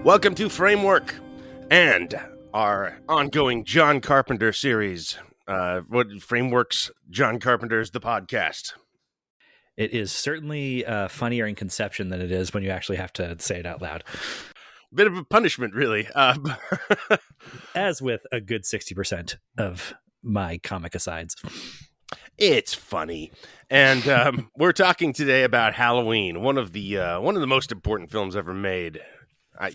Welcome to Framework and our ongoing John Carpenter series. What Framework's John Carpenter's the podcast. It is certainly funnier in conception than it is when you actually have to say it out loud. Bit of a punishment, really. As with a good 60% of my comic asides. It's funny, and we're talking today about Halloween, one of the most important films ever made. I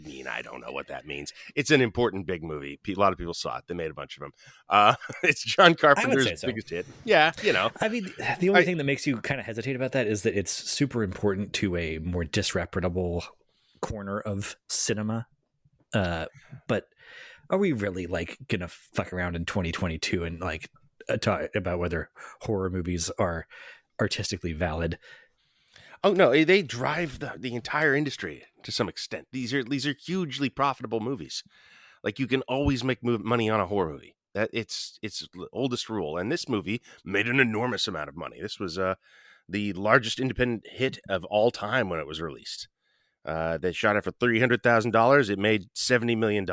mean, I don't know what that means. It's an important big movie. A lot of people saw it. They made a bunch of them. It's John Carpenter's biggest hit. Yeah, you know. I mean, the only thing that makes you kind of hesitate about that is that it's super important to a more disreputable corner of cinema. But are we really gonna fuck around in 2022 and talk about whether horror movies are artistically valid? Oh no, they drive the entire industry to some extent. These are hugely profitable movies. Like, you can always make money on a horror movie. That it's the oldest rule. And this movie made an enormous amount of money. This was the largest independent hit of all time when it was released. They shot it for $300,000. It made $70 million,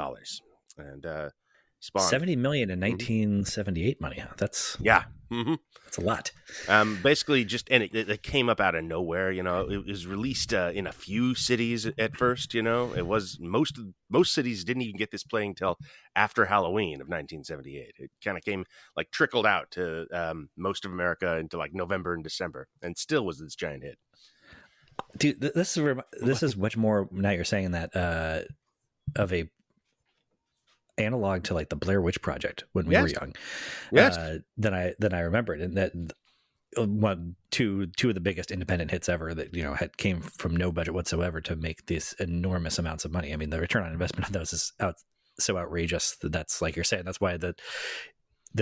and spawned $70 million in 1978 money. Huh? That's That's a lot. Basically, it came up out of nowhere. You know, it was released in a few cities at first. You know, it was most cities didn't even get this playing until after Halloween of 1978. It kind of came trickled out to most of America into November and December, and still was this giant hit. Dude, this is much more, now you're saying that, of a analog to the Blair Witch Project when we were young. Yes. Than I remembered. And that two of the biggest independent hits ever that, had came from no budget whatsoever to make these enormous amounts of money. I mean, the return on investment of those is so outrageous that that's, like you're saying, that's why the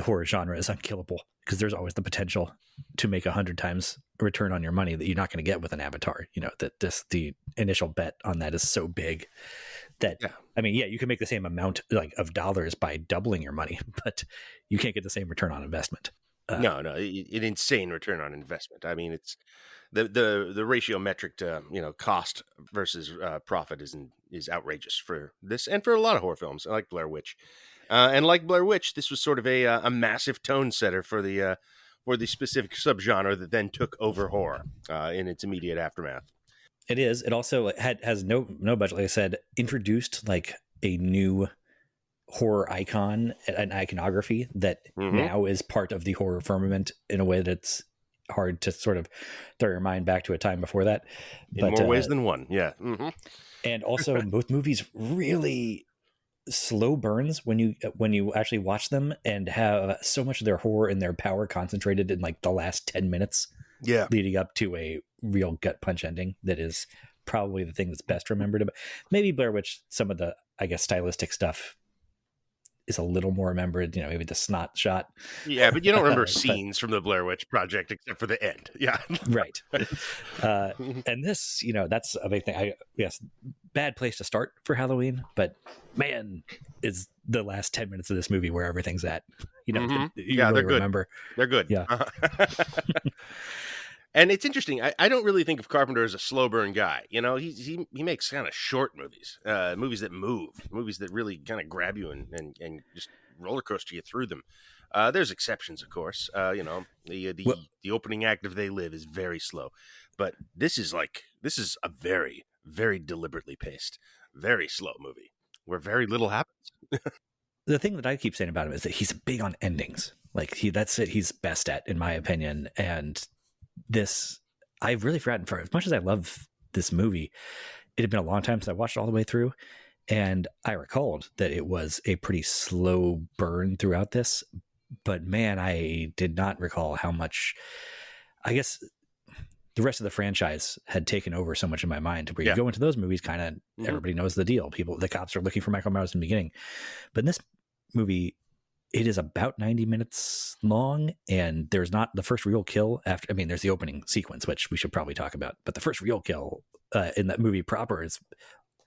horror genre is unkillable, because there's always the potential to make 100 times return on your money that you're not going to get with an Avatar. That the initial bet on that is so big that, I mean, you can make the same amount of dollars by doubling your money, but you can't get the same return on investment. No, an insane return on investment. I mean, it's the ratio metric to cost versus profit is outrageous for this and for a lot of horror films like Blair Witch. And like Blair Witch, this was sort of a massive tone setter for the specific subgenre that then took over horror in its immediate aftermath. It is. It also has no budget. Like I said, introduced a new horror icon, an iconography that now is part of the horror firmament in a way that's hard to sort of throw your mind back to a time before that. In more ways than one, yeah. Mm-hmm. And also, both movies really slow burns when you actually watch them, and have so much of their horror and their power concentrated in the last 10 minutes. Yeah, leading up to a real gut punch ending that is probably the thing that's best remembered. But maybe Blair Witch, some of the, I guess, stylistic stuff is a little more remembered. Maybe the snot shot. Yeah, but you don't remember scenes from the Blair Witch Project except for the end. Yeah, right. And this, that's a big thing. Bad place to start for Halloween, but man, is the last 10 minutes of this movie where everything's at. You really they're good. Remember. They're good. Yeah. And it's interesting. I don't really think of Carpenter as a slow burn guy. He makes kind of short movies, movies that move, movies that really kind of grab you and just roller coaster you through them. There's exceptions, of course. The opening act of They Live is very slow, but this is a very, very deliberately paced, very slow movie where very little happens. The thing that I keep saying about him is that he's big on endings. That's it. He's best at, in my opinion. And this, I've really forgotten, for as much as I love this movie, it had been a long time since I watched it all the way through. And I recalled that it was a pretty slow burn throughout this, but man, I did not recall how much, I guess, the rest of the franchise had taken over so much in my mind, where you go into those movies, kind of everybody knows the deal. The cops are looking for Michael Myers in the beginning, but in this movie, it is about 90 minutes long, and there's not the first real kill after. I mean, there's the opening sequence, which we should probably talk about, but the first real kill in that movie proper is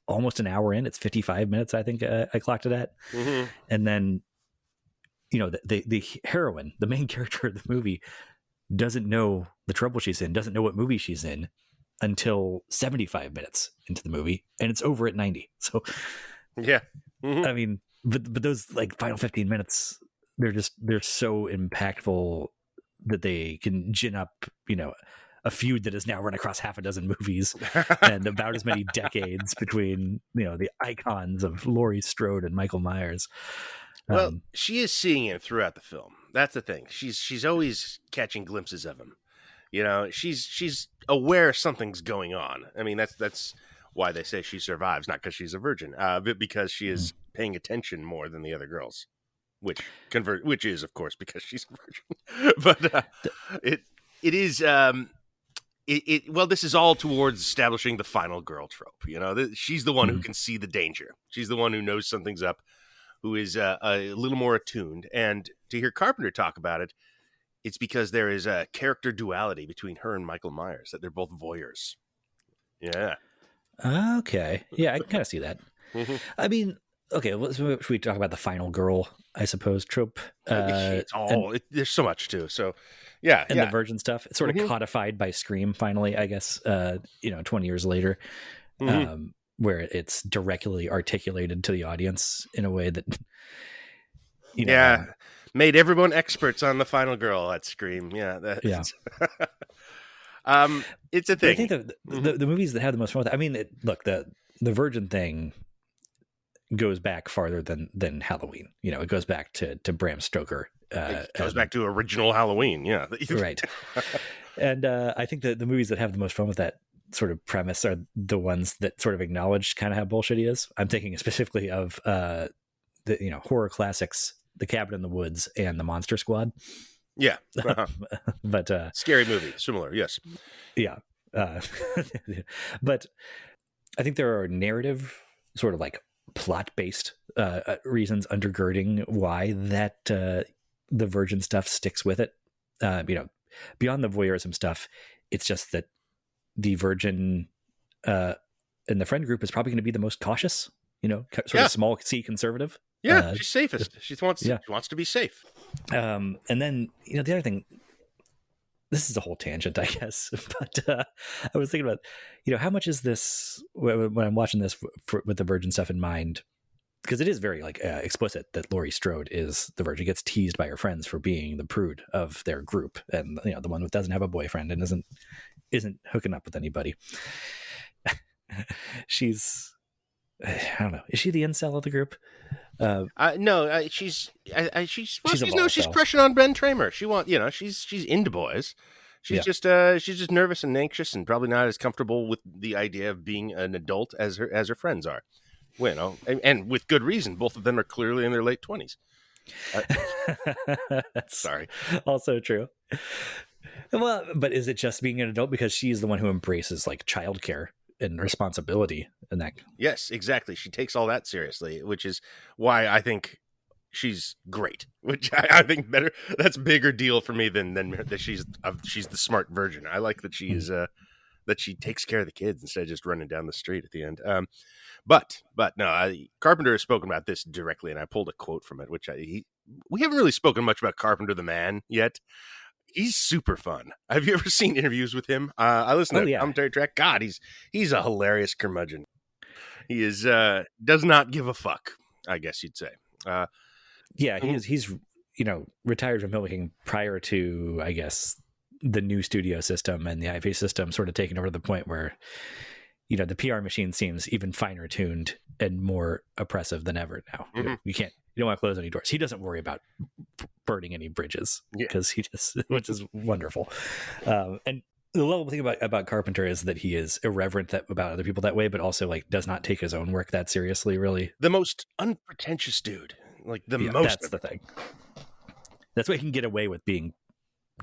almost an hour in. It's 55 minutes, I think I clocked it at. Mm-hmm. And then, the heroine, the main character of the movie, doesn't know the trouble she's in, doesn't know what movie she's in, until 75 minutes into the movie, and it's over at 90. So, Yeah. Mm-hmm. I mean, but those like final 15 minutes, they're so impactful that they can gin up, a feud that has now run across half a dozen movies and about as many decades between, the icons of Laurie Strode and Michael Myers. Well, she is seeing him throughout the film. That's the thing. She's always catching glimpses of him. She's aware something's going on. I mean, that's why they say she survives, not because she's a virgin, but because she is paying attention more than the other girls, which is of course because she's a virgin. But it is well, this is all towards establishing the final girl trope. She's the one who can see the danger. She's the one who knows something's up, who is a little more attuned. And to hear Carpenter talk about it, it's because there is a character duality between her and Michael Myers, that they're both voyeurs. Yeah. Okay. Yeah, I can kind of see that. Mm-hmm. I mean, okay, should we talk about the final girl, I suppose, trope? It's all, there's so much too. So, yeah. And the virgin stuff. It's sort of codified by Scream, finally, I guess, 20 years later, where it's directly articulated to the audience in a way that, made everyone experts on the final girl at Scream. Yeah. It's a thing. I think the movies that have the most fun with it, I mean, look, the virgin thing goes back farther than Halloween. It goes back to Bram Stoker. It goes back to original Halloween. Yeah. Right. And I think that the movies that have the most fun with that sort of premise are the ones that sort of acknowledge kind of how bullshit he is. I'm thinking specifically of the horror classics, The Cabin in the Woods and The Monster Squad. Yeah. But scary movie, similar. Yes. Yeah. But I think there are narrative sort of like plot-based reasons undergirding why that the virgin stuff sticks with it. Beyond the voyeurism stuff, it's just that the virgin in the friend group is probably going to be the most cautious, sort of small C conservative. Yeah, she's safest. She wants to be safe. And then, the other thing, this is a whole tangent, I guess, but I was thinking about, how much is this, when I'm watching this with the virgin stuff in mind, because it is very explicit that Laurie Strode is the virgin, gets teased by her friends for being the prude of their group, and the one that doesn't have a boyfriend and isn't hooking up with anybody. She's, I don't know, is she the incel of the group? No, she's crushing on Ben Tramer. She she's into boys. She's just nervous and anxious and probably not as comfortable with the idea of being an adult as her friends are. And with good reason. Both of them are clearly in their late 20s. That's sorry. Also true. Well, but is it just being an adult because she's the one who embraces childcare and responsibility and that? Yes, exactly. She takes all that seriously, which is why I think she's great. Which I think better. That's a bigger deal for me than that she's the smart virgin. I like that she's that she takes care of the kids instead of just running down the street at the end. But no, Carpenter has spoken about this directly, and I pulled a quote from it, which we haven't really spoken much about Carpenter the man yet. He's super fun. Have you ever seen interviews with him? I listen to the commentary track. God, he's a hilarious curmudgeon. He is does not give a fuck, I guess you'd say. He's retired from filmmaking prior to, I guess, the new studio system and the IP system sort of taking over to the point where the PR machine seems even finer tuned and more oppressive than ever now. Mm-hmm. You don't want to close any doors. He doesn't worry about burning any bridges because which is wonderful. And the lovely thing about Carpenter is that he is irreverent about other people that way, but also does not take his own work that seriously, really. The most unpretentious dude. Most. That's the thing. That's why he can get away with being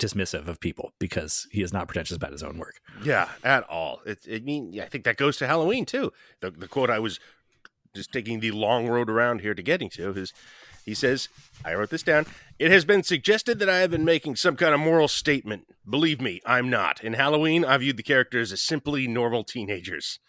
dismissive of people, because he is not pretentious about his own work. Yeah, at all. I think that goes to Halloween too. The quote I was just taking the long road around here to getting to is, he says, I wrote this down, "It has been suggested that I have been making some kind of moral statement. Believe me, I'm not. In Halloween, I viewed the characters as simply normal teenagers.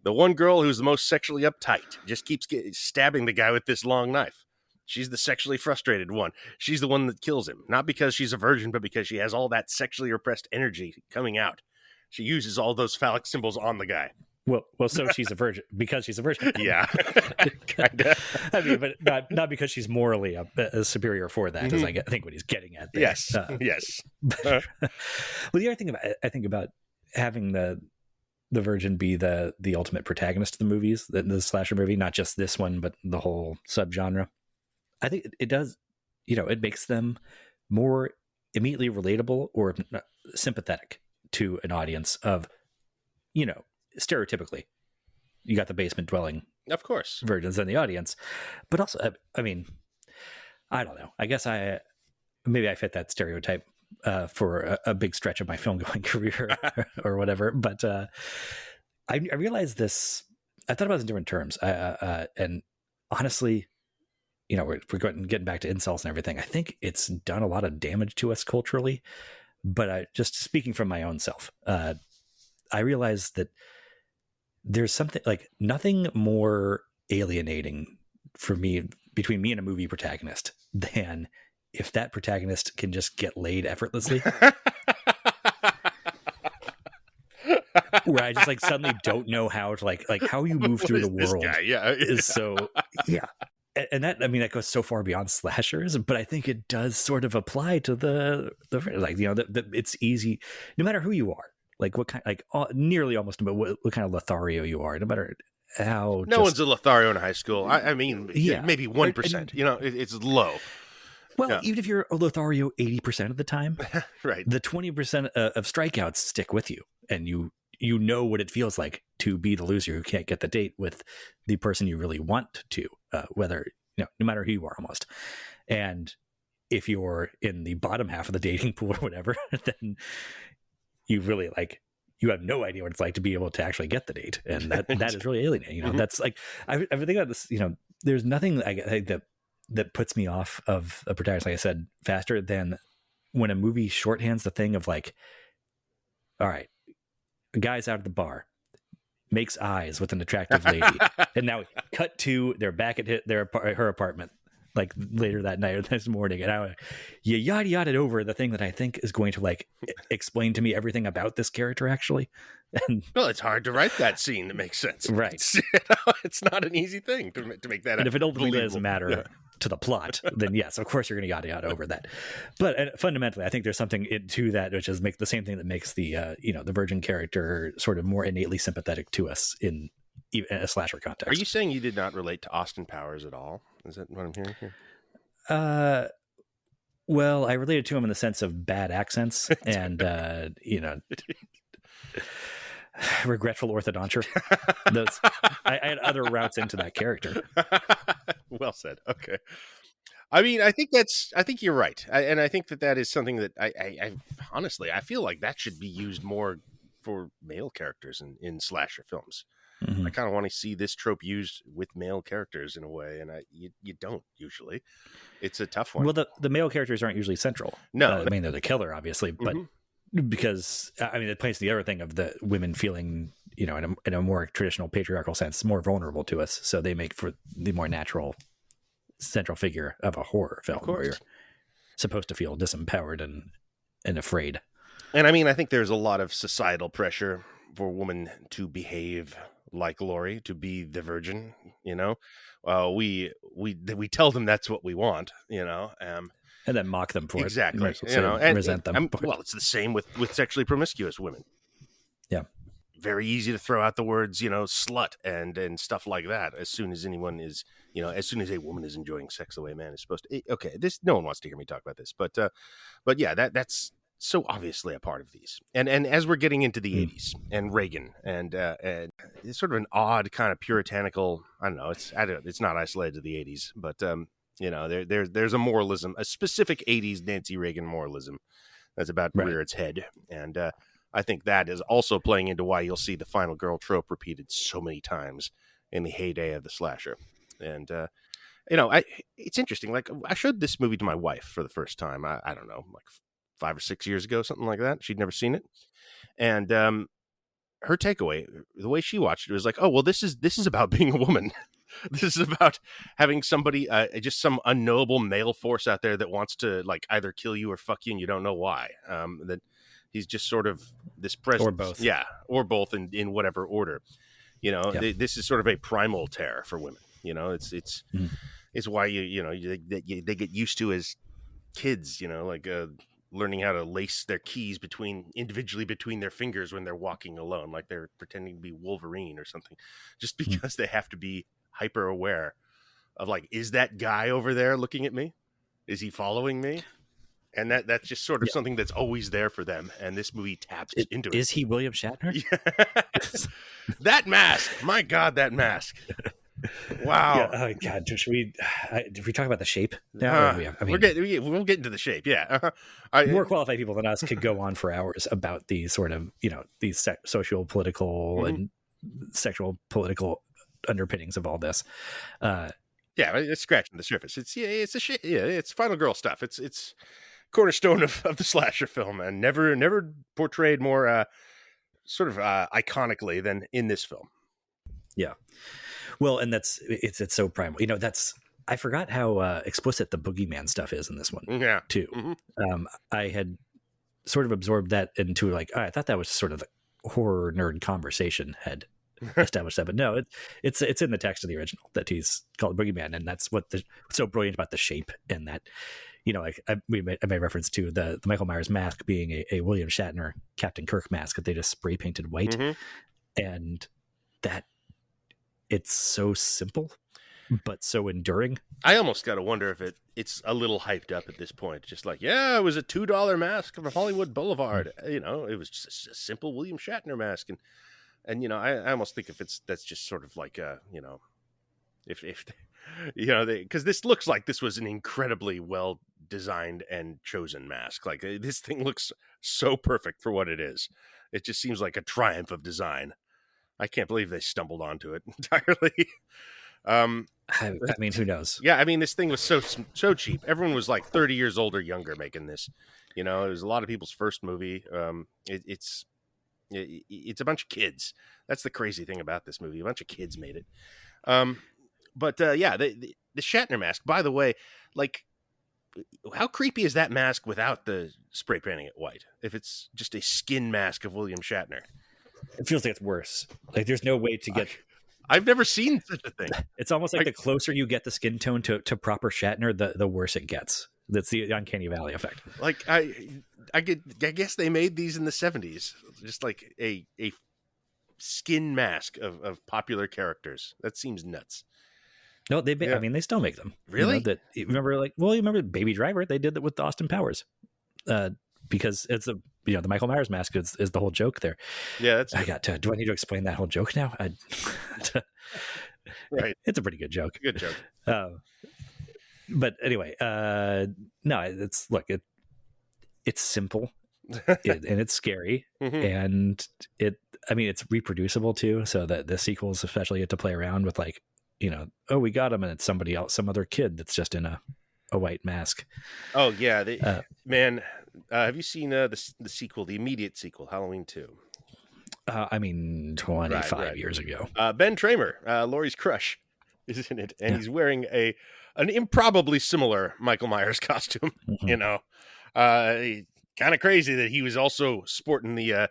The one girl who's the most sexually uptight just keeps stabbing the guy with this long knife. She's the sexually frustrated one. She's the one that kills him. Not because she's a virgin, but because she has all that sexually repressed energy coming out. She uses all those phallic symbols on the guy. Well, so she's a virgin because she's a virgin. Yeah, kind of. I mean, but not because she's morally a superior for that. Is I think what he's getting at there. Yes, yes. Well, the other thing I think about having the virgin be the ultimate protagonist of the movies, the slasher movie, not just this one, but the whole subgenre. I think it does. It makes them more immediately relatable or sympathetic to an audience of, stereotypically, you got the basement dwelling, of course, virgins in the audience, but also, I mean, I don't know. I guess maybe I fit that stereotype for a big stretch of my film going career or whatever. But I realized this. I thought about this in different terms, and honestly, we're getting back to incels and everything. I think it's done a lot of damage to us culturally. But just speaking from my own self, I realized that there's something like nothing more alienating for me between me and a movie protagonist than if that protagonist can just get laid effortlessly. Where I just suddenly don't know how to like how you move through the world is so and that, I mean, that goes so far beyond slashers, but I think it does sort of apply to the it's easy, no matter who you are, like what kind, nearly almost about what kind of Lothario you are, no matter how. No one's a Lothario in high school. I mean, maybe 1%. It's low. Well, even if you're a Lothario 80% of the time, right, the 20% of strikeouts stick with you, and you know what it feels like to be the loser who can't get the date with the person you really want to, whether, no matter who you are almost. And if you're in the bottom half of the dating pool or whatever, then you really you have no idea what it's like to be able to actually get the date. And that is really alienating. That's like, I've been thinking about this, there's nothing that puts me off of a protagonist, like I said, faster than when a movie shorthands the thing of all right, a guy's out at the bar, makes eyes with an attractive lady, and now cut to they're back at her apartment later that night or this morning, and you yada yada over the thing that I think is going to explain to me everything about this character actually. And well, it's hard to write that scene to make sense, right? It's not an easy thing to make that. And if it ultimately doesn't matter to the plot, then yes, of course you're going to yada yada over that. But fundamentally, I think there's something to that which is the same thing that makes the the virgin character sort of more innately sympathetic to us in a slasher context. Are you saying you did not relate to Austin Powers at all? Is that what I'm hearing here? Well, I related to him in the sense of bad accents and regretful orthodonture. I had other routes into that character. Well said. Okay. I mean, I think you're right. And I think that is something that I honestly, I feel like that should be used more for male characters in slasher films. Mm-hmm. I kind of want to see this trope used with male characters in a way, and you don't usually. It's a tough one. Well, the male characters aren't usually central. No, I mean, they're the killer, obviously, but because I mean, it plays the other thing of the women feeling, in a more traditional patriarchal sense, more vulnerable to us, so they make for the more natural central figure of a horror film where you're supposed to feel disempowered and afraid. And I mean, I think there's a lot of societal pressure for women to behave like Laurie, to be the virgin. We tell them that's what we want. And then mock them for exactly. it. And resent them. Well, it's the same with sexually promiscuous women. Yeah. Very easy to throw out the words, slut and stuff like that. As soon as anyone is, as soon as a woman is enjoying sex the way a man is supposed to. Okay, no one wants to hear me talk about this, but yeah, that's so obviously a part of these. And as we're getting into the 80s and Reagan and it's sort of an odd kind of puritanical, I don't know, it's not isolated to the 80s, but there's a moralism, a specific 80s Nancy Reagan moralism that's about to rear its head. And I think that is also playing into why you'll see the final girl trope repeated so many times in the heyday of the slasher. And it's interesting. I showed this movie to my wife for the first time. I don't know, 5 or 6 years ago, something like that. She'd never seen it. And her takeaway, the way she watched it, was oh, well, this is about being a woman. This is about having somebody, just some unknowable male force out there that wants to either kill you or fuck you, and you don't know why. That He's just sort of this Or presence. both. Yeah, or both in whatever order. This is sort of a primal terror for women. Mhm. It's why they get used to as kids, like learning how to lace their keys individually between their fingers when they're walking alone, like they're pretending to be Wolverine or something, just because they have to be hyper aware of, like, is that guy over there looking at me? Is he following me? And that's just sort of something that's always there for them. And this movie taps into it. Is he William Shatner? That mask, my God, that mask. Wow. Yeah. Oh God. Should we talk about the shape now? We'll get into the shape. Yeah. More qualified people than us could go on for hours about these sort of, these social, political, and sexual political underpinnings of all this. It's scratching the surface. It's final girl stuff. It's cornerstone of the slasher film, and never portrayed more sort of iconically than in this film. Yeah. Well, and it's so primal. I forgot how explicit the boogeyman stuff is in this one. Yeah. Too. Mm-hmm. I had sort of absorbed that into, like, I thought that was sort of the horror nerd conversation had established that, but no, it's in the text of the original that he's called boogeyman, and that's what's so brilliant about the shape, and that, like I made reference to the Michael Myers mask being a William Shatner Captain Kirk mask that they just spray painted white, and that it's so simple but so enduring. I almost got to wonder if it's a little hyped up at this point. Just like, it was a $2 mask from Hollywood Boulevard. It was just a simple William Shatner mask, and I almost think that's just sort of like if because this looks like this was an incredibly well designed and chosen mask. Like, this thing looks so perfect for what it is. It just seems like a triumph of design. I can't believe they stumbled onto it entirely. I mean, who knows? Yeah, I mean, this thing was so cheap. Everyone was like 30 years old or younger making this. It was a lot of people's first movie. It's a bunch of kids. That's the crazy thing about this movie. A bunch of kids made it. But the Shatner mask, by the way, like, how creepy is that mask without the spray painting it white? If it's just a skin mask of William Shatner, it feels like it's worse. Like, there's no way to get. I've never seen such a thing. It's almost like the closer you get the skin tone to proper Shatner, the worse it gets. That's the uncanny valley effect. Like, I guess they made these in the 70s, just like a skin mask of popular characters. That seems nuts. No, I mean, they still make them. Really? You remember Baby Driver? They did that with Austin Powers, because it's the Michael Myers mask is the whole joke there. Yeah, do I need to explain that whole joke now? Right. It's a pretty good joke. Good joke. But anyway, no, it's simple and it's scary, and it's reproducible too. So that the sequels especially get to play around with, like, we got him, and it's somebody else, some other kid that's just in a white mask. Oh yeah, man. Have you seen the sequel, the immediate sequel, Halloween 2? 25 years ago. Ben Tramer, Laurie's crush, is in it, and he's wearing an improbably similar Michael Myers costume. Kind of crazy that he was also sporting the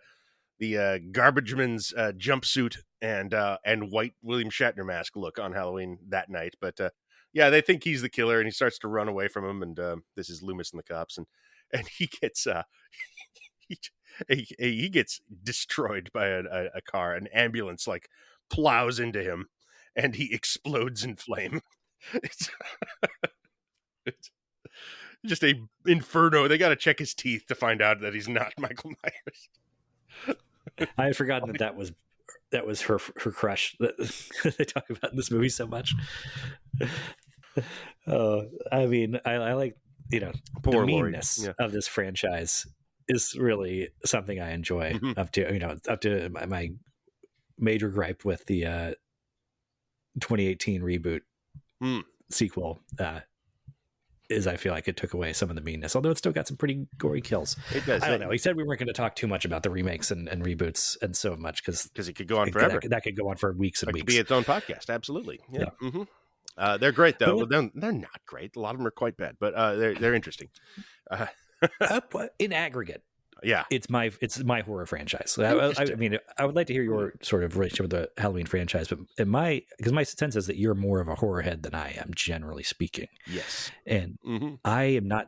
garbage man's jumpsuit and white William Shatner mask look on Halloween that night. But they think he's the killer, and he starts to run away from him. And this is Loomis and the cops, and he gets he gets destroyed by a car. An ambulance like plows into him, and he explodes in flame. It's just a inferno. They got to check his teeth to find out that he's not Michael Myers. I had forgotten that was her crush that they talk about in this movie so much. I mean, I like, Poor the meanness Laurie. of this franchise is really something I enjoy. Up to my major gripe with the 2018 reboot sequel is I feel like it took away some of the meanness, although it's still got some pretty gory kills. It does. I don't know. He said we weren't going to talk too much about the remakes and reboots and so much because it could go on forever. That could go on for weeks and it weeks. Could be its own podcast. Absolutely. Yeah. They're great though. They're not great. A lot of them are quite bad, but they're interesting. In aggregate, Yeah. it's my horror franchise. So I Interesting. mean, I would like to hear your sort of relationship with the Halloween franchise, but because my sense is that you're more of a horror head than I am, generally speaking. Yes. And Mm-hmm. I am not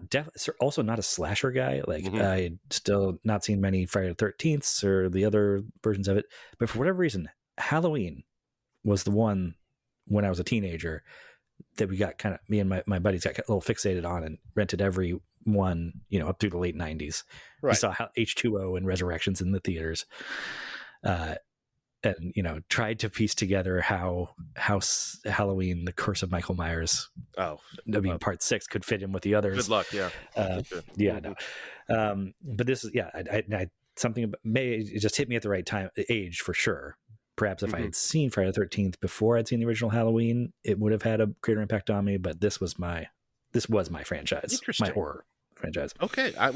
also not a slasher guy. Like Mm-hmm. I still not seen many Friday the 13th or the other versions of it. But for whatever reason, Halloween was the one when I was a teenager that we got me and my buddies got a little fixated on and rented every one, up through the late 90s. We Right. saw H2O and Resurrections in the theaters. And tried to piece together how Halloween, the Curse of Michael Myers, Oh, part 6 could fit in with the others. good luck. Yeah. Yeah, no. But this is I something it just hit me at the right age for sure. Perhaps if I had seen Friday the 13th before I'd seen the original Halloween, it would have had a greater impact on me. But this was my franchise, my horror franchise. Okay. I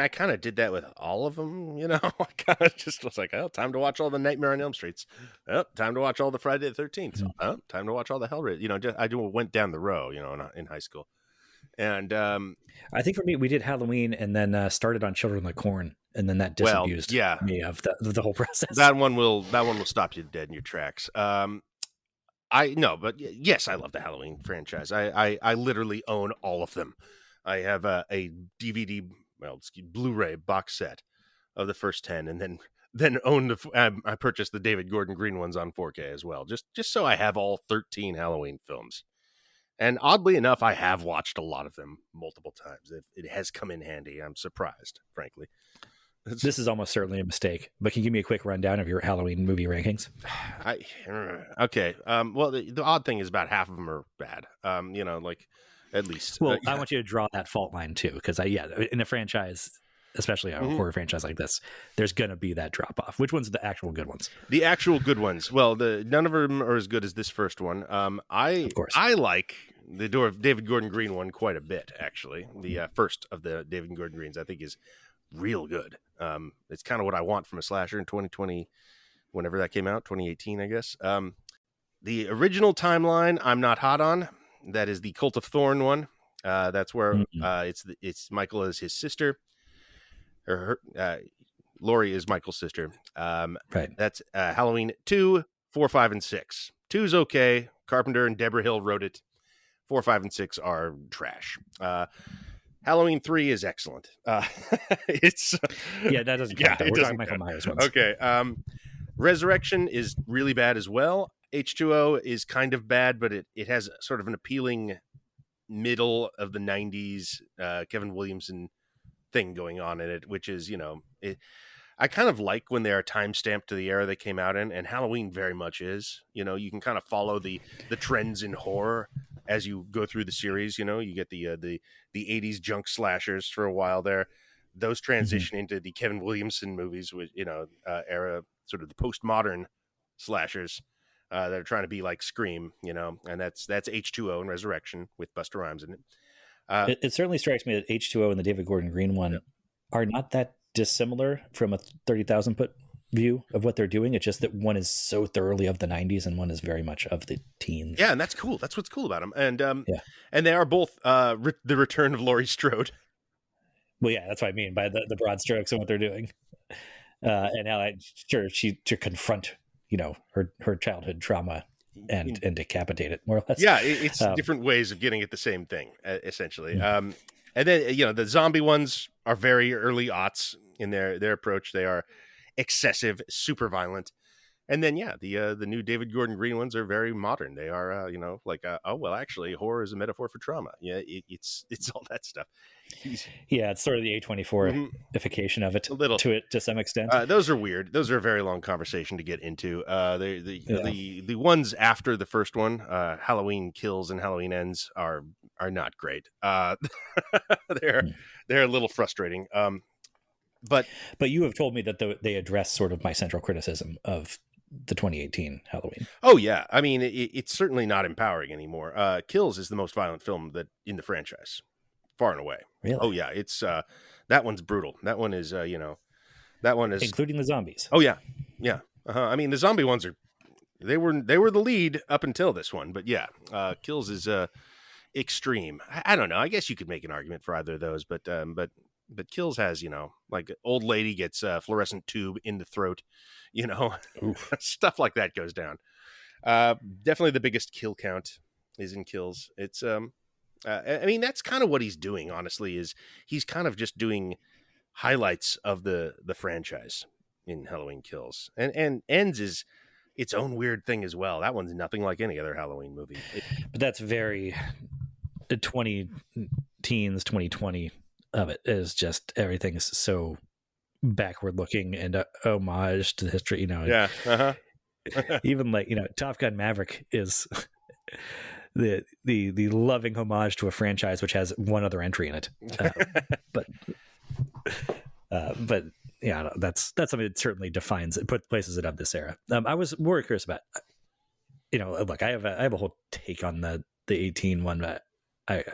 kind of did that with all of them, I kind of just was like, oh, time to watch all the Nightmare on Elm Streets. Oh, time to watch all the Friday the 13th. Mm-hmm. Oh, time to watch all the Hellraiser. I went down the row, in high school. And I think for me, we did Halloween and then started on Children of the Corn. And then that disabused me of the whole process. That one will stop you dead in your tracks. But yes, I love the Halloween franchise. I literally own all of them. I have a DVD, Blu-ray box set of the first 10, and then own I purchased the David Gordon Green ones on 4K as well, just so I have all 13 Halloween films. And oddly enough, I have watched a lot of them multiple times. It has come in handy. I'm surprised, frankly. This is almost certainly a mistake, but can you give me a quick rundown of your Halloween movie rankings? Okay. Well, the odd thing is about half of them are bad. At least. Well, I want you to draw that fault line too, because in a franchise, especially a horror franchise like this, there's going to be that drop off. Which ones are the actual good ones? The actual good ones. Well, none of them are as good as this first one. I like the David Gordon Green one quite a bit, actually. The first of the David Gordon Greens, I think, is real good. It's kind of what I want from a slasher in 2020, whenever that came out, 2018, I guess. The original timeline, I'm not hot on. That is the Cult of Thorn one. That's where it's Michael as his sister. Laurie is Michael's sister. Right. That's Halloween 2, 4, 5, and 6. 2's okay. Carpenter and Deborah Hill wrote it. 4, 5, and 6 are trash. Halloween 3 is excellent. It's that doesn't count. We're talking Michael Myers ones. Okay. Resurrection is really bad as well. H2O is kind of bad, but it has sort of an appealing middle of the 90s Kevin Williamson thing going on in it, which is, I kind of like when they are time stamped to the era they came out in, and Halloween very much is. You can kind of follow the trends in horror as you go through the series. You get the 80s junk slashers for a while there. Those transition into the Kevin Williamson movies with era, sort of the postmodern slashers that are trying to be like Scream, and that's H2O and Resurrection with Busta Rhymes in it. It certainly strikes me that H2O and the David Gordon Green one are not that dissimilar from a 30,000 foot view of what they're doing. It's just that one is so thoroughly of the 90s and one is very much of the teens. Yeah, and that's cool. That's what's cool about them. And and they are both the return of Laurie Strode. Well, yeah, that's what I mean by the broad strokes and what they're doing. And how to confront, her childhood trauma and decapitate it, more or less. Yeah, it's different ways of getting at the same thing, essentially. And then, the zombie ones are very early aughts in their approach. They are excessive, super violent. And then, the new David Gordon Green ones are very modern. They are, actually, horror is a metaphor for trauma. Yeah, it's all that stuff. Yeah, it's sort of the A24ification of it, to some extent. Those are weird. Those are a very long conversation to get into. The ones after the first one, Halloween Kills and Halloween Ends, are not great. They're a little frustrating. But you have told me that they address sort of my central criticism of the 2018 Halloween. Oh yeah, I mean it's certainly not empowering anymore. Kills is the most violent film that in the franchise, far and away. Really? Oh yeah, it's that one's brutal. That one is that one is including the zombies. Oh yeah. I mean the zombie ones they were the lead up until this one, but Kills is extreme. I don't know. I guess you could make an argument for either of those, but But Kills has, like old lady gets a fluorescent tube in the throat, Oof. stuff like that goes down. Definitely the biggest kill count is in Kills. It's I mean, that's kind of what he's doing, honestly, is he's kind of just doing highlights of the franchise in Halloween Kills. And Ends is its own weird thing as well. That one's nothing like any other Halloween movie. But that's very the 2020 of it is just everything's so backward looking and homage to the history, Yeah. Uh-huh. Even like, Top Gun Maverick is the loving homage to a franchise which has one other entry in it. But yeah, that's something that certainly defines it, places it of this era. I was more curious about, look, I have a whole take on the 18 one, but I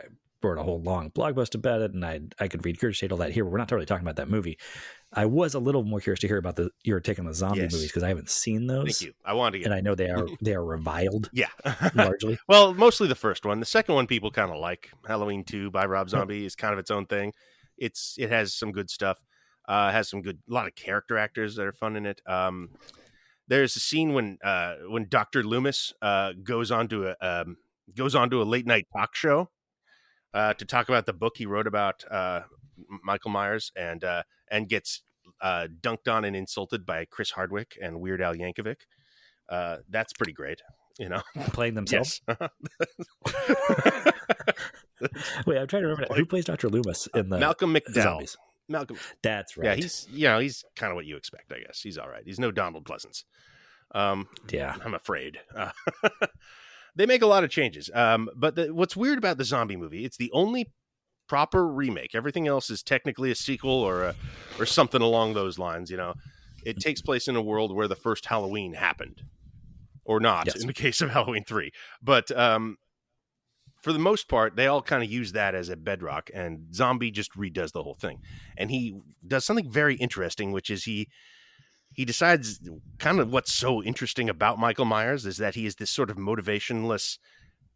wrote a whole long blog post about it, and I could regurgitate all that here, but we're not totally talking about that movie. I was a little more curious to hear about your take on the zombie movies, because I haven't seen those. Thank you. I wanted to get, and I know they are reviled. Yeah. Largely. Well, mostly the first one. The second one people kind of like. Halloween 2 by Rob Zombie is kind of its own thing. It has some good stuff. Has a lot of character actors that are fun in it. There's a scene when Dr. Loomis goes onto a late night talk show to talk about the book he wrote about Michael Myers, and gets dunked on and insulted by Chris Hardwick and Weird Al Yankovic. That's pretty great, playing themselves. Yes. Wait, I'm trying to remember who plays Dr. Loomis in the Malcolm McDowell. Zombies. Malcolm. That's right. Yeah, he's kind of what you expect, I guess. He's all right. He's no Donald Pleasance. Yeah, I'm afraid. They make a lot of changes. But what's weird about the zombie movie, it's the only proper remake. Everything else is technically a sequel or something along those lines. It takes place in a world where the first Halloween happened, or not, yes, in the case of Halloween 3. But for the most part, they all kind of use that as a bedrock, and Zombie just redoes the whole thing. And he does something very interesting, which is he decides kind of what's so interesting about Michael Myers is that he is this sort of motivationless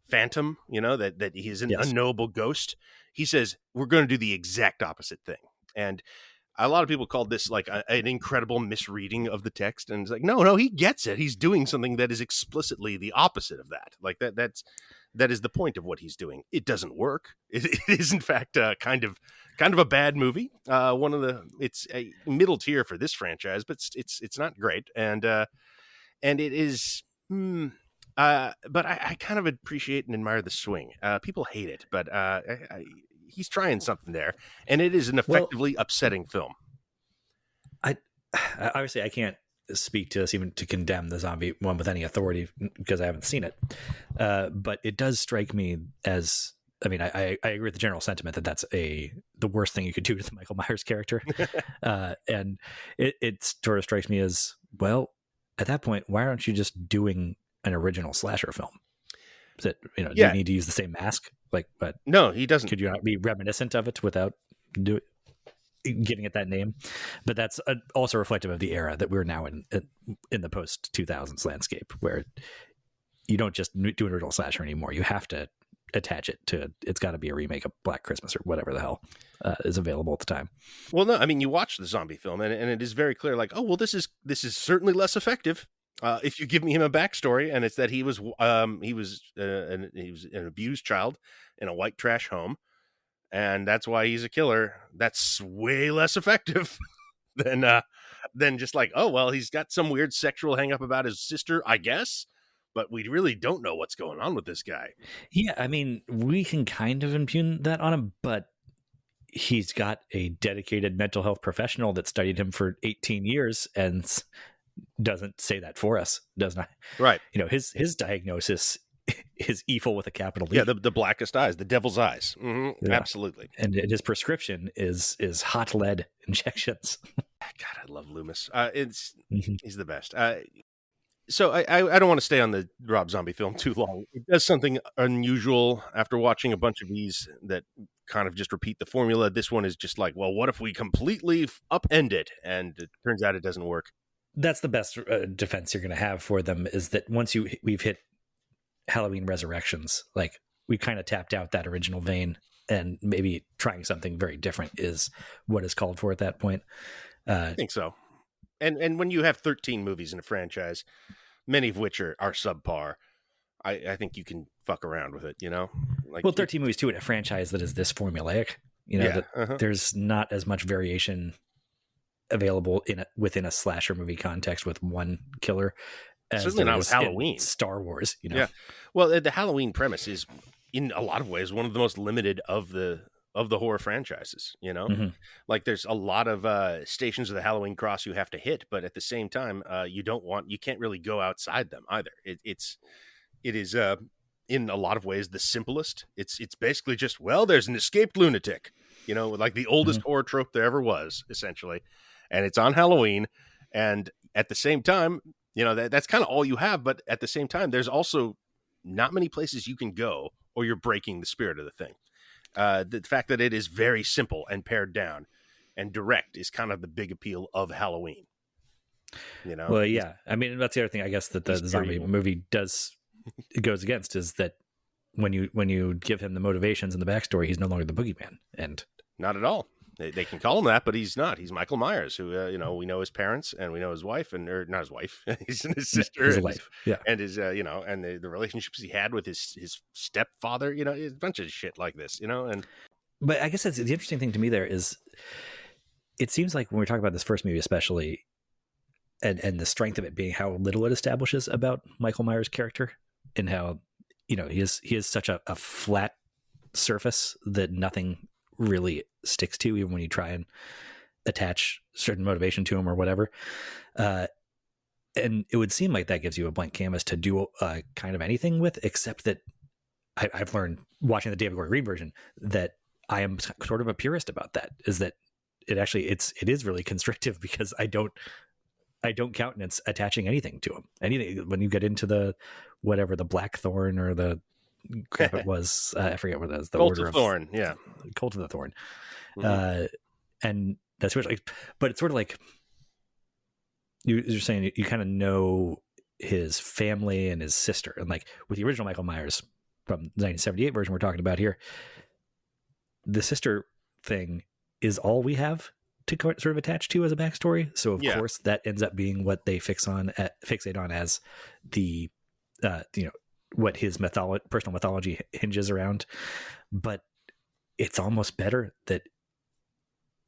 phantom, that he is an unknowable ghost. He says, we're going to do the exact opposite thing. And a lot of people called this like an incredible misreading of the text. And it's like, no, he gets it. He's doing something that is explicitly the opposite of that. Like that is the point of what he's doing. It doesn't work. It is in fact kind of a bad movie. It's a middle tier for this franchise, but it's not great. And it is, but I kind of appreciate and admire the swing. People hate it, but he's trying something there, and it is an effectively upsetting film. Obviously I can't speak to this, even to condemn the zombie one with any authority, because I haven't seen it. But it does strike me as, I mean, I agree with the general sentiment that that's the worst thing you could do to the Michael Myers character. And it sort of strikes me as, well, at that point, why aren't you just doing an original slasher film? Is it, do you need to use the same mask? But no, he doesn't. Could you not be reminiscent of it without giving it that name? But that's also reflective of the era that we're now in the post 2000s landscape, where you don't just do an original slasher anymore. You have to attach it to, it's got to be a remake of Black Christmas or whatever the hell is available at the time. Well, no, I mean, you watch the zombie film and it is very clear, like, oh, well, this is certainly less effective if you give me him a backstory, and it's that he was an abused child in a white trash home, and that's why he's a killer. That's way less effective than just like, oh, well, he's got some weird sexual hang up about his sister, I guess, but we really don't know what's going on with this guy. Yeah, I mean, we can kind of impugn that on him, but he's got a dedicated mental health professional that studied him for 18 years and doesn't say that for us, does not. Right. His diagnosis is evil with a capital E. Yeah, the blackest eyes, the devil's eyes. Mm-hmm. Yeah. Absolutely. And his prescription is hot lead injections. God, I love Loomis. He's the best. So I don't want to stay on the Rob Zombie film too long. It does something unusual after watching a bunch of these that kind of just repeat the formula. This one is just like, well, what if we completely upend it? And it turns out it doesn't work. That's the best defense you're going to have for them, is that once we've hit Halloween Resurrections, like we kind of tapped out that original vein and maybe trying something very different is what is called for at that point. I think so. And when you have 13 movies in a franchise, many of which are subpar, I think you can fuck around with it, Like, well, 13 movies too in a franchise that is this formulaic, that there's not as much variation available within a slasher movie context with one killer as certainly not with Halloween. Star Wars, Yeah. Well, the Halloween premise is in a lot of ways one of the most limited of the horror franchises, Mm-hmm. Like there's a lot of stations of the Halloween cross you have to hit, but at the same time, you can't really go outside them either. It is in a lot of ways the simplest. It's basically just, well, there's an escaped lunatic, like the oldest horror trope there ever was, essentially. And it's on Halloween. And at the same time, that's kind of all you have. But at the same time, there's also not many places you can go or you're breaking the spirit of the thing. The fact that it is very simple and pared down and direct is kind of the big appeal of Halloween. Well, yeah. I mean, that's the other thing, I guess, that the zombie movie goes against is that when you give him the motivations and the backstory, he's no longer the boogeyman. And not at all. They can call him that, but he's not. He's Michael Myers, who we know his parents and we know his wife, or not his wife, his sister, his wife, yeah, and his and the relationships he had with his stepfather, a bunch of shit like this, and. But I guess that's the interesting thing to me. There is, it seems like when we talk about this first movie, especially, and the strength of it being how little it establishes about Michael Myers' character and how he is such a flat surface that nothing really sticks to, even when you try and attach certain motivation to him or whatever. And it would seem like that gives you a blank canvas to do kind of anything with, except that I've learned watching the David Gordon Green version that I am sort of a purist about that, is that it is really constrictive because I don't countenance attaching anything to him. Anything when you get into the Blackthorn or the crap it was, I forget what it was. The Cult Order of Thorn, yeah, Cult of the Thorn, mm-hmm. And that's what, but it's sort of like you're saying you kind of know his family and his sister, and like with the original Michael Myers from the 1978 version we're talking about here, the sister thing is all we have to sort of attach to as a backstory. So of course that ends up being what they fixate on as the what his personal mythology hinges around. But it's almost better that,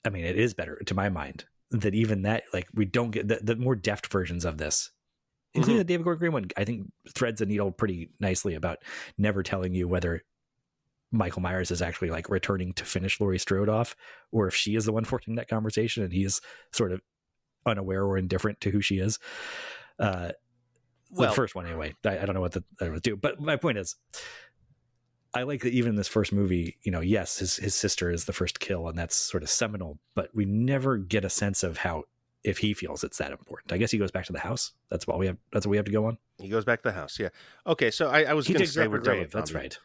I mean, it is better to my mind that even that, like, we don't get the more deft versions of this, including the David Gordon Green one, I think threads the needle pretty nicely about never telling you whether Michael Myers is actually like returning to finish Laurie Strode off, or if she is the one forcing that conversation and he is sort of unaware or indifferent to who she is. Well, the first one anyway. I don't know what I would do, but my point is, I like that even in this first movie, yes, his sister is the first kill, and that's sort of seminal, but we never get a sense of how, if he feels it's that important. I guess he goes back to the house. That's what we have to go on. He goes back to the house. Yeah. Okay. So I was going to say we're done. That's right.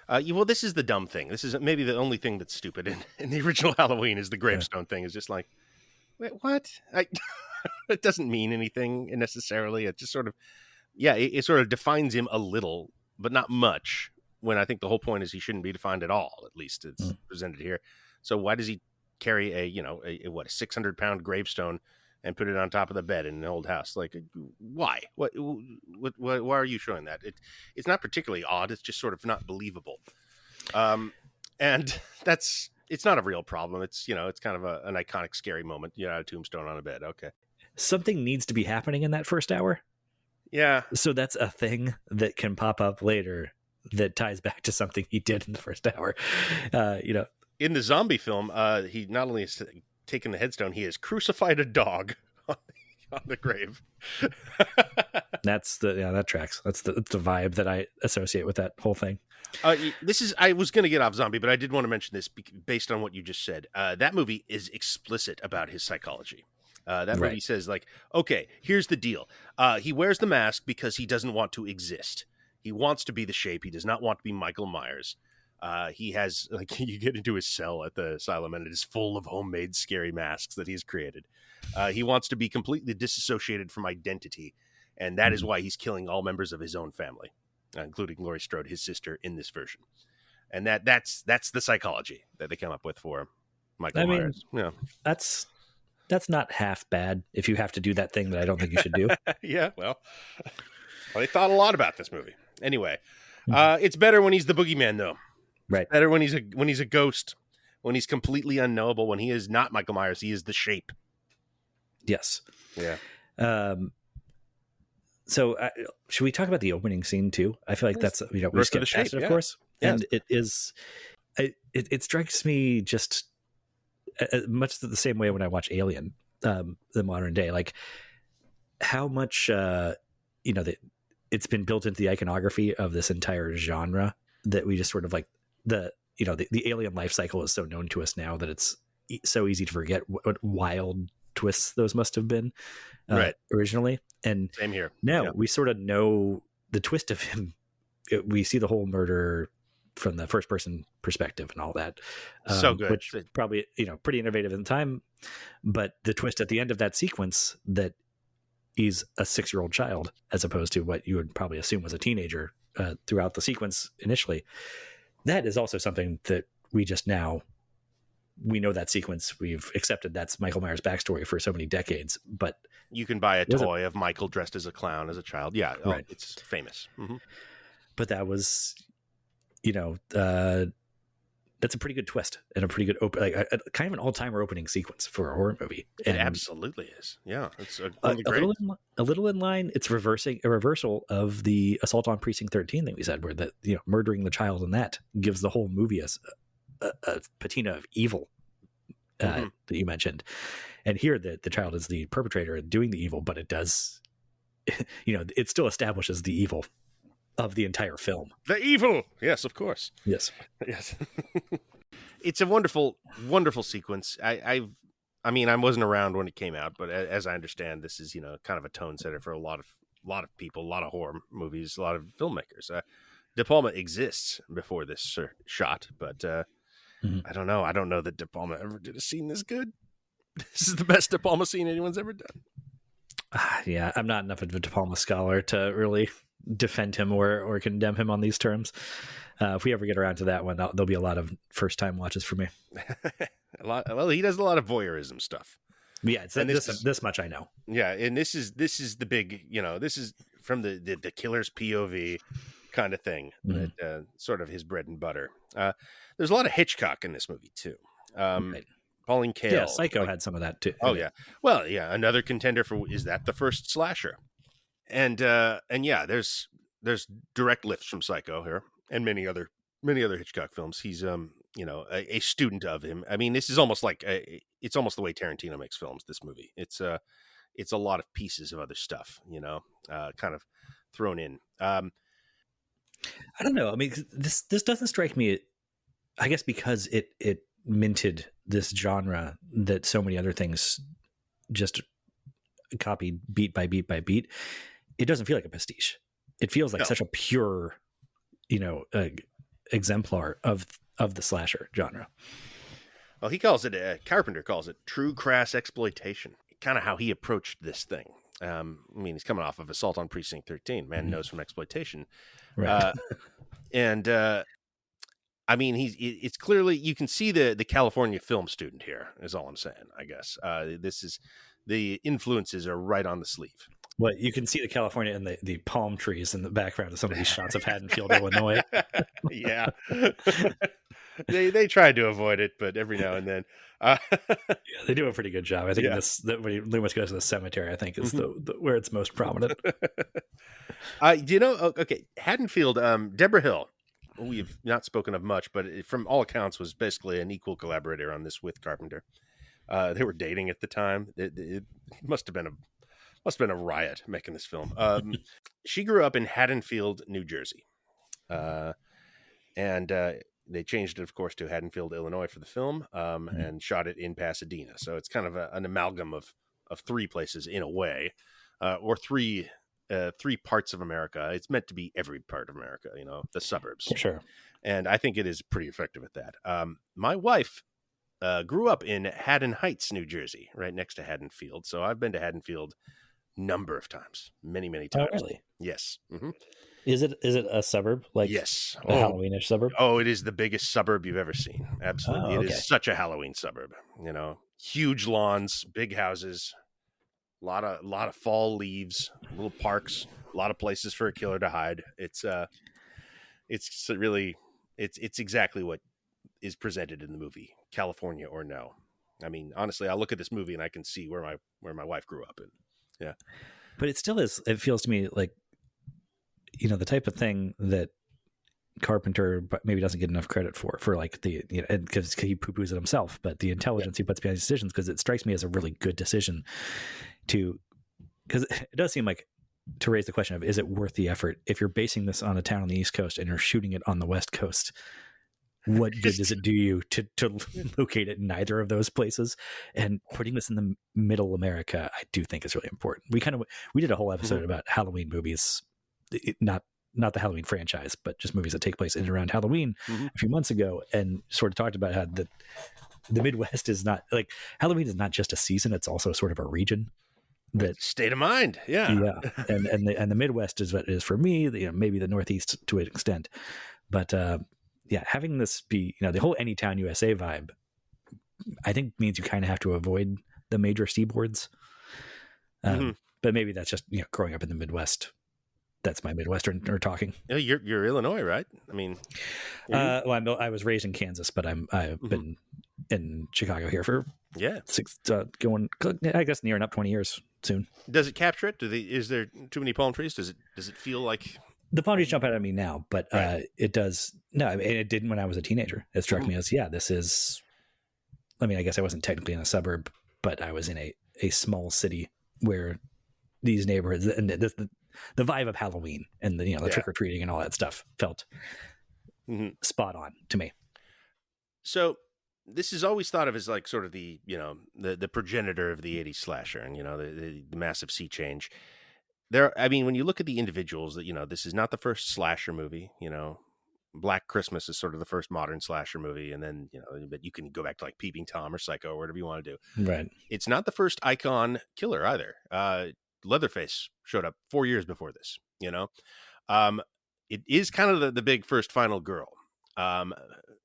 Well, this is the dumb thing. This is maybe the only thing that's stupid in the original Halloween is the gravestone thing. Is just like, wait, what? It doesn't mean anything necessarily. It just sort of, it sort of defines him a little, but not much. When I think the whole point is he shouldn't be defined at all. At least it's presented here. So why does he carry a 600-pound gravestone and put it on top of the bed in an old house? Like, why? What? Why are you showing that? It's not particularly odd. It's just sort of not believable. And it's not a real problem. It's it's kind of an iconic, scary moment. A tombstone on a bed. Okay. Something needs to be happening in that first hour. Yeah. So that's a thing that can pop up later that ties back to something he did in the first hour. In the zombie film, he not only has taken the headstone, he has crucified a dog on the grave. That tracks. That's the vibe that I associate with that whole thing. I was going to get off zombie, but I did want to mention this based on what you just said. That movie is explicit about his psychology. That movie says, like, okay, here's the deal. He wears the mask because he doesn't want to exist. He wants to be the Shape. He does not want to be Michael Myers. He has, like, you get into his cell at the asylum and it is full of homemade scary masks that he's created. He wants to be completely disassociated from identity. And that is why he's killing all members of his own family, including Laurie Strode, his sister, in this version. And that's the psychology that they come up with for Michael I mean, Myers. Yeah. that's not half bad if you have to do that thing that I don't think you should do. Yeah, well, they thought a lot about this movie. Anyway, Mhm. it's better when he's the boogeyman, though. Right. Better when he's a ghost, when he's completely unknowable, when he is not Michael Myers, he is the shape. Yes. Yeah. So should we talk about the opening scene too? I feel like that's, we Birth skip of the past Shape, it, of yeah. course. Yes. And it is, it strikes me just much the same way when I watch Alien, the modern day, like how much, it's been built into the iconography of this entire genre that we just sort of like the alien life cycle is so known to us now that it's so easy to forget what wild twists those must have been originally. And same here. Now we sort of know the twist of him. We see the whole murder from the first person perspective and all that. So good. Which probably, pretty innovative in the time. But the twist at the end of that sequence that he's a 6-year-old child, as opposed to what you would probably assume was a teenager throughout the sequence initially. That is also something that we know that sequence. We've accepted that's Michael Myers' backstory for so many decades, but you can buy a toy of Michael dressed as a clown as a child. Yeah. Right. It's famous. Mm-hmm. But that was, that's a pretty good twist and a pretty good kind of an all-timer opening sequence for a horror movie. It absolutely is. Yeah, it's a little in line. It's a reversal of the assault on Precinct 13 that we said, where that murdering the child in that gives the whole movie a patina of evil that you mentioned. And here the child is the perpetrator and doing the evil, but it does, it still establishes the evil of the entire film. The evil. Yes, of course. Yes. Yes. It's a wonderful, wonderful sequence. I mean, I wasn't around when it came out, but as I understand, this is, kind of a tone setter for a lot of people, a lot of horror movies, a lot of filmmakers. De Palma exists before this shot, but I don't know. I don't know that De Palma ever did a scene this good. This is the best De Palma scene anyone's ever done. Yeah, I'm not enough of a De Palma scholar to really defend him or condemn him on these terms. If we ever get around to that one, there'll be a lot of first time watches for me. Well, he does a lot of voyeurism stuff. Yeah, this much I know. Yeah, and this is the big, this is from the killer's POV kind of thing. That sort of his bread and butter. There's a lot of Hitchcock in this movie too. Right. Pauline Kael. Yeah, Psycho had some of that too. Oh yeah. Well, yeah, another contender for is that the first slasher. And yeah, there's direct lifts from Psycho here and many other Hitchcock films. He's a student of him. I mean, this is almost like it's almost the way Tarantino makes films. This movie, it's a lot of pieces of other stuff, kind of thrown in. I don't know. I mean, this doesn't strike me, I guess, because it minted this genre that so many other things just copied beat by beat by beat. It doesn't feel like a pastiche. It feels like such a pure, exemplar of the slasher genre. Well, he calls it, Carpenter calls it true crass exploitation. Kind of how he approached this thing. I mean, he's coming off of Assault on Precinct 13. Man knows from exploitation. Right. And I mean, it's clearly, you can see the California film student here is all I'm saying, I guess. This is, the influences are right on the sleeve. Well, you can see the California and the palm trees in the background of some of these shots of Haddonfield, Illinois. Yeah. they tried to avoid it, but every now and then. Yeah, they do a pretty good job. I think when Loomis goes to the cemetery, I think is the where it's most prominent. Okay, Haddonfield, Deborah Hill, we've not spoken of much, but from all accounts was basically an equal collaborator on this with Carpenter. They were dating at the time. It must have been a riot making this film. She grew up in Haddonfield, New Jersey. And they changed it, of course, to Haddonfield, Illinois for the film, and shot it in Pasadena. So it's kind of an amalgam of three places in a way, or three parts of America. It's meant to be every part of America, the suburbs. Sure. And I think it is pretty effective at that. My wife grew up in Haddon Heights, New Jersey, right next to Haddonfield. So I've been to Haddonfield number of times, many times. Oh, really? Yes. Mm-hmm. Is it a suburb, like Yes. a Halloweenish suburb? Oh, it is the biggest suburb you've ever seen. Absolutely. Oh, It okay. is such a Halloween suburb, huge lawns, big houses, a lot of fall leaves, little parks, a lot of places for a killer to hide. It's really it's exactly what is presented in the movie, California or no. I mean, honestly, I look at this movie and I can see where my wife grew up in. Yeah. But it still is. It feels to me like, the type of thing that Carpenter maybe doesn't get enough credit for like the, because he poo-poos it himself, but the intelligence he puts behind his decisions, because it strikes me as a really good decision because it does seem like, to raise the question of, is it worth the effort if you're basing this on a town on the East Coast and you're shooting it on the West Coast? What good does it do you to locate it in neither of those places? And putting this in the middle America, I do think is really important. We did a whole episode about Halloween movies, not the Halloween franchise, but just movies that take place in and around Halloween a few months ago, and sort of talked about how the Midwest is not like, Halloween is not just a season; it's also sort of a region. That state of mind. yeah, and the Midwest is what it is for me. Maybe the Northeast to an extent, but having this be the whole Anytown USA vibe, I think means you kind of have to avoid the major seaboards. But maybe that's just growing up in the Midwest. That's my Midwestern talking. You're Illinois, right? I mean, I was raised in Kansas, but I've been in Chicago here for I guess nearing up 20 years soon. Does it capture it? Is there too many palm trees? Does it feel like the palm trees jump out at me now? But it does. No, it didn't when I was a teenager. It struck me as this is. I mean, I guess I wasn't technically in a suburb, but I was in a small city where these neighborhoods and the vibe of Halloween and the trick or treating and all that stuff felt spot on to me. So this is always thought of as like sort of the progenitor of the 80s slasher, and the massive sea change. I mean, when you look at the individuals that this is not the first slasher movie. Black Christmas is sort of the first modern slasher movie, and then but you can go back to like Peeping Tom or Psycho or whatever you want to do. Right. It's not the first icon killer either. Leatherface showed up 4 years before this. It is kind of the big first final girl.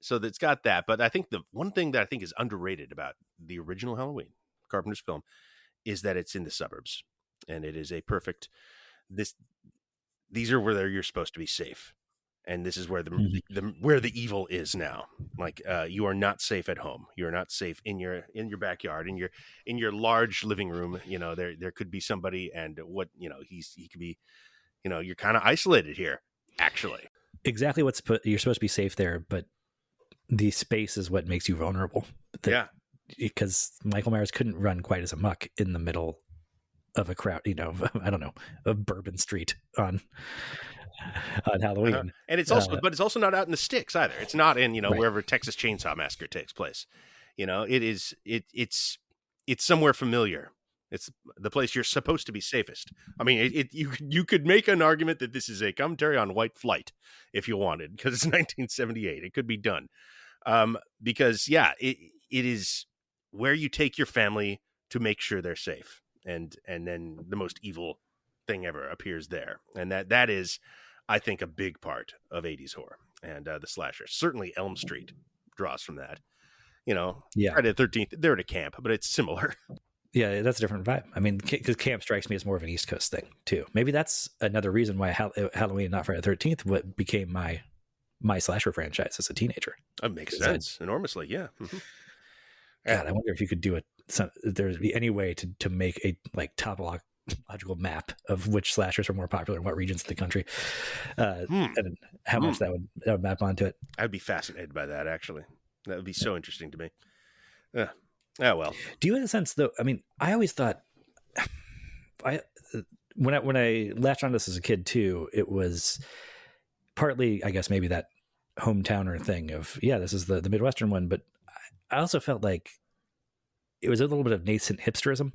So it's got that, but I think the one thing that I think is underrated about the original Halloween, Carpenter's film, is that it's in the suburbs, and it is a perfect. These are where you're supposed to be safe, and this is where where the evil is now. Like you are not safe at home. You are not safe in your backyard, in your large living room. There could be somebody, and he could be. You're kind of isolated here, actually. Exactly you're supposed to be safe there, but the space is what makes you vulnerable. Because Michael Myers couldn't run quite as amok in the middle of a crowd, I don't know, of Bourbon Street on Halloween. And it's also, but it's also not out in the sticks either. It's not in, wherever Texas Chainsaw Massacre takes place. It's somewhere familiar. It's the place you're supposed to be safest. I mean, you could make an argument that this is a commentary on white flight if you wanted, because it's 1978. It could be done. Because it is where you take your family to make sure they're safe. And then the most evil thing ever appears there. And that is, I think, a big part of 80s horror and the slasher. Certainly Elm Street draws from that. Friday the 13th, they're at a camp, but it's similar. Yeah, that's a different vibe. I mean, because camp strikes me as more of an East Coast thing, too. Maybe that's another reason why Halloween and not Friday the 13th became my slasher franchise as a teenager. That makes sense enormously, yeah. God, I wonder if you could do it. If there'd be any way to make a topological map of which slashers are more popular in what regions of the country, and how much that would map onto it. I'd be fascinated by that. Actually, that would be so interesting to me. Yeah. Oh well. Do you have a sense though? I mean, I always thought, when I latched on this as a kid too, it was partly, I guess, maybe that hometowner thing of this is the Midwestern one, but I also felt like it was a little bit of nascent hipsterism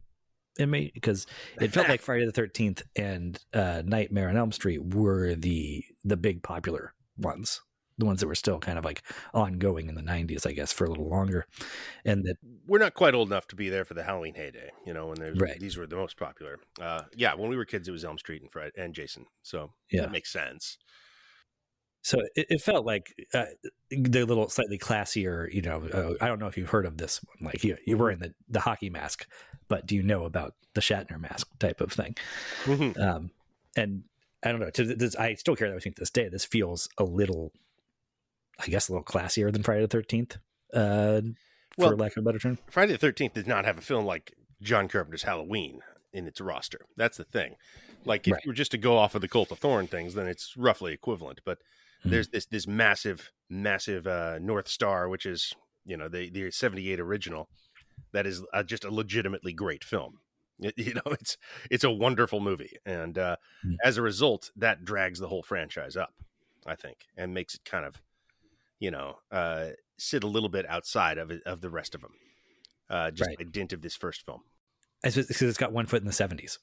in me, because it felt like Friday the 13th and Nightmare on Elm Street were the big popular ones. the ones that were still kind of like ongoing in the 90s, I guess, for a little longer. And that, We're not quite old enough to be there for the Halloween heyday, when right. these were the most popular. Yeah, when we were kids, it was Elm Street and Jason, so Yeah. that makes sense. So it felt like the little slightly classier, I don't know if you've heard of this one. Like you're wearing the hockey mask, but do you know about the Shatner mask type of thing? Mm-hmm. And I don't know. I still carry that with me to this day. This feels a little, I guess, a little classier than Friday the 13th, for lack of a better term. Friday the 13th did not have a film like John Carpenter's Halloween in its roster. That's the thing. Like, if you were just to go off of the Cult of Thorn things, then it's roughly equivalent. But there's this massive North Star, which is, the 78 original, that is just a legitimately great film. It's a wonderful movie. And as a result, that drags the whole franchise up, I think, and makes it kind of, sit a little bit outside of the rest of them, just by dint of this first film. Because it's got one foot in the 70s.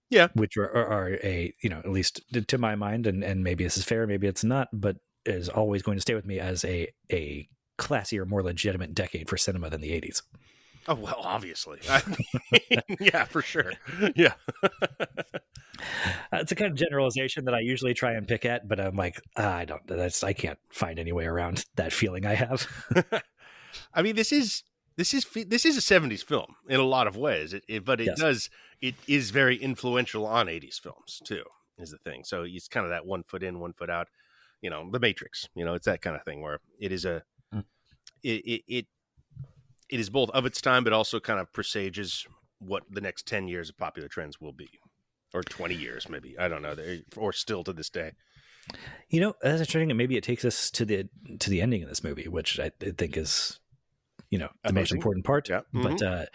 Yeah. Which are a, at least to my mind, and maybe this is fair, maybe it's not, but is always going to stay with me as a classier, more legitimate decade for cinema than the 80s. Oh, well, obviously. Yeah, for sure. Yeah. It's a kind of generalization that I usually try and pick at, but I'm like, I can't find any way around that feeling I have. I mean, this is a 70s film in a lot of ways, but it is very influential on 80s films too, is the thing. So it's kind of that 1 foot in, 1 foot out, The Matrix, it's that kind of thing where it is it is both of its time, but also kind of presages what the next 10 years of popular trends will be, or 20 years, maybe. I don't know, or still to this day. That's interesting. And maybe it takes us to the ending of this movie, which I think is, the amazing, most important part. Yeah. Mm-hmm. But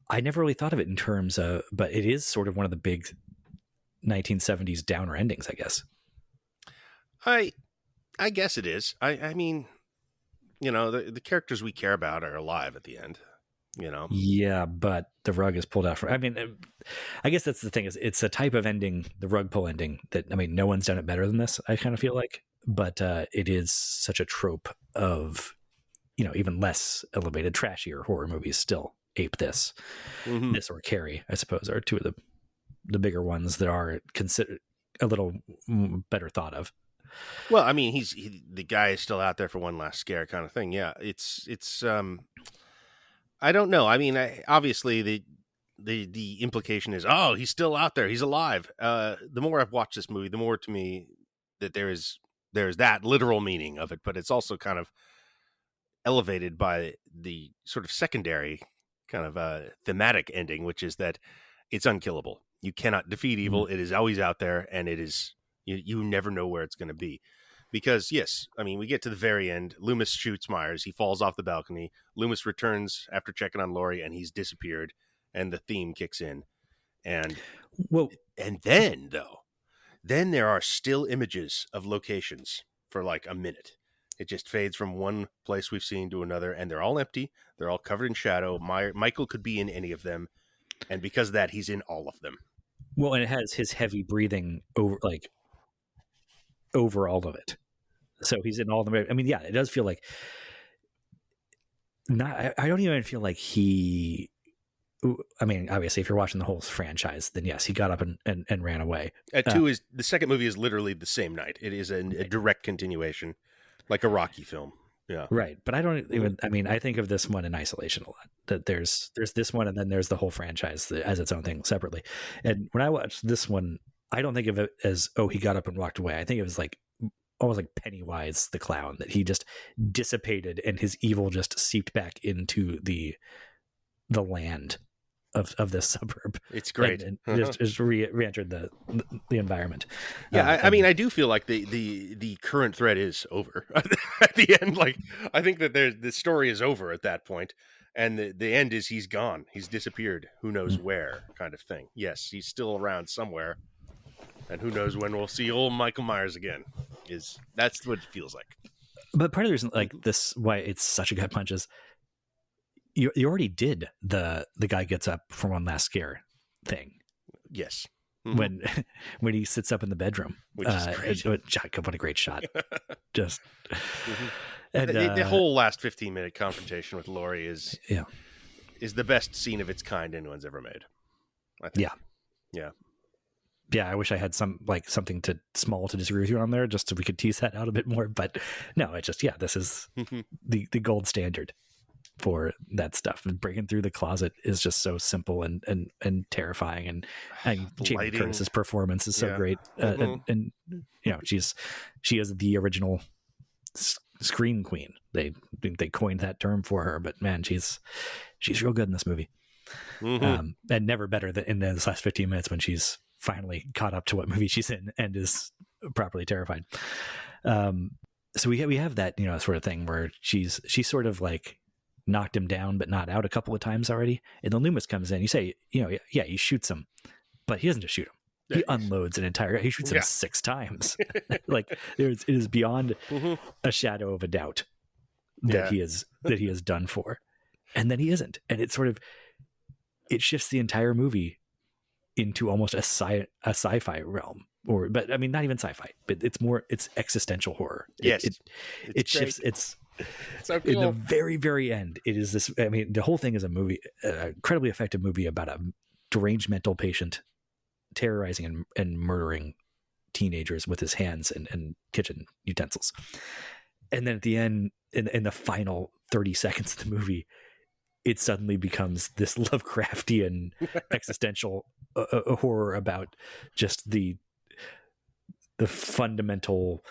I never really thought of it in terms of, but it is sort of one of the big 1970s downer endings, I guess. I guess it is. I mean, the characters we care about are alive at the end, Yeah, but the rug is pulled out from, I guess that's the thing, is it's a type of ending, the rug pull ending, that, no one's done it better than this, I kind of feel like. But it is such a trope of, even less elevated, trashier horror movies still ape this. Mm-hmm. This or Carrie, I suppose, are two of the bigger ones that are considered a little better thought of. Well, I mean, the guy is still out there for one last scare kind of thing. Yeah, it's I don't know. I mean, obviously the implication is, oh, he's still out there, he's alive. The more I've watched this movie, the more to me that there's that literal meaning of it, but it's also kind of elevated by the sort of secondary kind of thematic ending, which is that it's unkillable. You cannot defeat evil. Mm-hmm. It is always out there, and it is. You never know where it's going to be. Because, yes, I mean, we get to the very end. Loomis shoots Myers. He falls off the balcony. Loomis returns after checking on Laurie, and he's disappeared. And the theme kicks in. And then there are still images of locations for like a minute. It just fades from one place we've seen to another, and they're all empty. They're all covered in shadow. Michael could be in any of them. And because of that, he's in all of them. Well, and it has his heavy breathing over all of it, so he's in all of them. I mean, yeah, it does feel like not. I don't even feel like he. I mean, obviously, if you're watching the whole franchise, then yes, he got up and ran away. Is the second movie is literally the same night. It is a direct continuation, like a Rocky film. Yeah, right. But I don't even. I mean, I think of this one in isolation a lot. That there's this one, and then there's the whole franchise as its own thing separately. And when I watched this one, I don't think of it as, oh, he got up and walked away. I think it was like almost like Pennywise the clown, that he just dissipated and his evil just seeped back into the land of this suburb. It's great. And just re-entered the environment. Yeah, I mean, I do feel like the current thread is over at the end. Like, I think that the story is over at that point. And the end is he's gone. He's disappeared. Who knows where, kind of thing. Yes, he's still around somewhere. And who knows when we'll see old Michael Myers again. That's what it feels like. But part of the reason, like this, why it's such a gut punch is you already did the guy gets up for one last scare thing. Yes. when when he sits up in the bedroom, which is great. What a great shot! Just and the whole last 15-minute confrontation with Laurie is the best scene of its kind anyone's ever made. I think. Yeah. I wish I had something small to disagree with you on there, just so we could tease that out a bit more. But no, it just this is the gold standard for that stuff. And breaking through the closet is just so simple and terrifying. And Jamie Curtis's performance is so great. And she is the original scream queen. They coined that term for her, but man, she's real good in this movie. And never better than in this last 15 minutes when she's finally caught up to what movie she's in and is properly terrified. So we have that sort of thing where she's sort of like knocked him down but not out a couple of times already, and then Loomis comes in. You say he shoots him, but he doesn't just shoot him. He unloads an entire. He shoots him 6 times. Like it is beyond a shadow of a doubt that he is done for, and then he isn't, and it shifts the entire movie into almost a sci-fi realm, but I mean not even sci-fi, but it's existential horror. Yes, it shifts. It's so cool. In the very, very end, it is this. I mean, the whole thing is a movie, an incredibly effective movie about a deranged mental patient terrorizing and murdering teenagers with his hands and kitchen utensils. And then at the end, in the final 30 seconds of the movie, it suddenly becomes this Lovecraftian existential horror about just the fundamental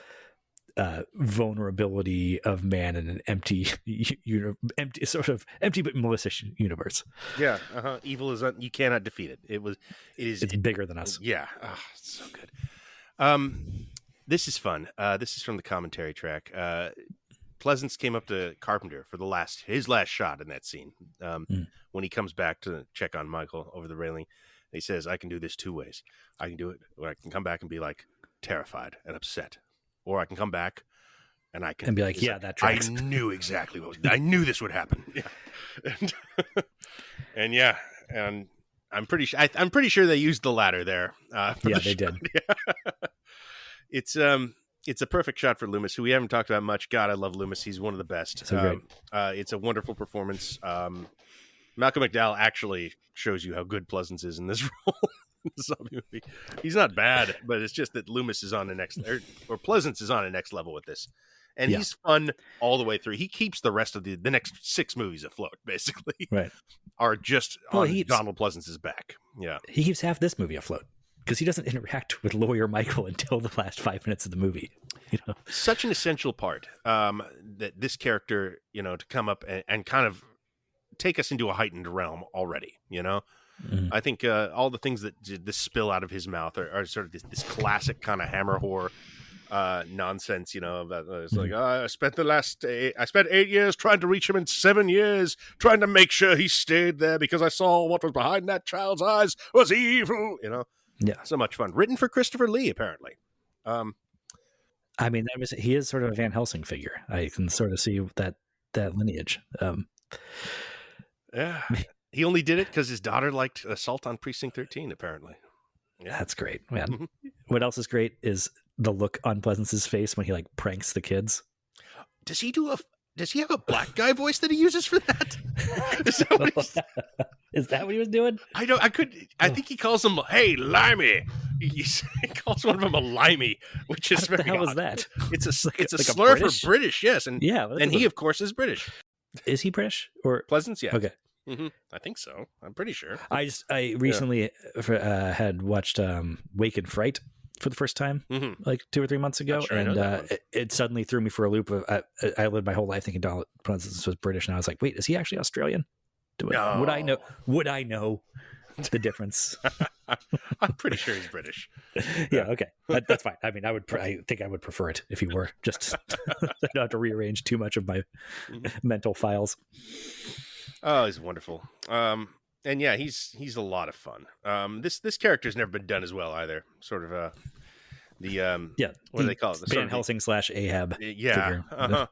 vulnerability of man in an empty but malicious universe. Yeah, evil is you cannot defeat it. It's bigger than us. Yeah, it's so good. This is fun. This is from the commentary track. Pleasance came up to Carpenter for his last shot in that scene. When he comes back to check on Michael over the railing, he says, "I can do this 2 ways. I can do it, or I can come back and be like terrified and upset, or I can come back and I can be like, that tracks. I knew exactly I knew this would happen." Yeah, and I'm pretty sure they used the latter there. They did. It's a perfect shot for Loomis, who we haven't talked about much. God, I love Loomis. He's one of the best. So great. It's a wonderful performance. Malcolm McDowell actually shows you how good Pleasance is in this role. Zombie movie. He's not bad, but it's just that Loomis is on the next, or Pleasance is on the next level with this, and he's fun all the way through. He keeps the rest of the next 6 movies afloat, basically. Right, are just on Donald Pleasance's back. Yeah, he keeps half this movie afloat because he doesn't interact with lawyer Michael until the last 5 minutes of the movie. Such an essential part that this character, to come up and kind of take us into a heightened realm already. I think all the things that this spill out of his mouth are sort of this classic kind of hammer horror nonsense. It's like, I spent 8 years trying to reach him, and 7 years trying to make sure he stayed there because I saw what was behind that child's eyes was evil. So much fun. Written for Christopher Lee, apparently. I mean, he is sort of a Van Helsing figure. I can sort of see that lineage. Yeah. He only did it because his daughter liked Assault on Precinct 13, apparently. Yeah. That's great, man. What else is great is the look on Pleasance's face when he pranks the kids. Does he have a black guy voice that he uses for that? Is that what he was doing? I think he calls him, "Hey, Limey." He calls one of them a limey, which is very odd. What the hell odd. is that? It's a slur for British, yes. And he, of course, is British. Is he British or Pleasance? Yeah. Okay. I think so. I'm pretty sure. I recently had watched Wake and Fright for the first time, 2 or 3 months ago, and it suddenly threw me for a loop. I lived my whole life thinking Donald Pleasance was British, and I was like, wait, is he actually Australian? No. Would I know the difference? I'm pretty sure he's British. Yeah, okay, that's fine. I mean, I think I would prefer it if he were, just I don't have to rearrange too much of my mental files. Oh, he's wonderful. And yeah, he's a lot of fun. This character's never been done as well either. Sort of what do they call it? Van Helsing / Ahab. Yeah. Figure.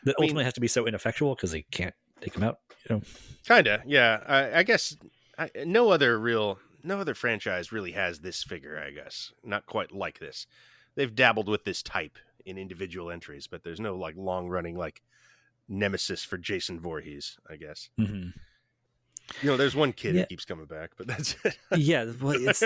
That ultimately has to be so ineffectual because they can't take him out. Kinda. Yeah. I guess no other real no other franchise really has this figure, I guess. Not quite like this. They've dabbled with this type in individual entries, but there's no like long running like nemesis for Jason Voorhees, I guess. Mm-hmm. There's one kid who Yeah. keeps coming back, but that's it. Yeah, well, it's.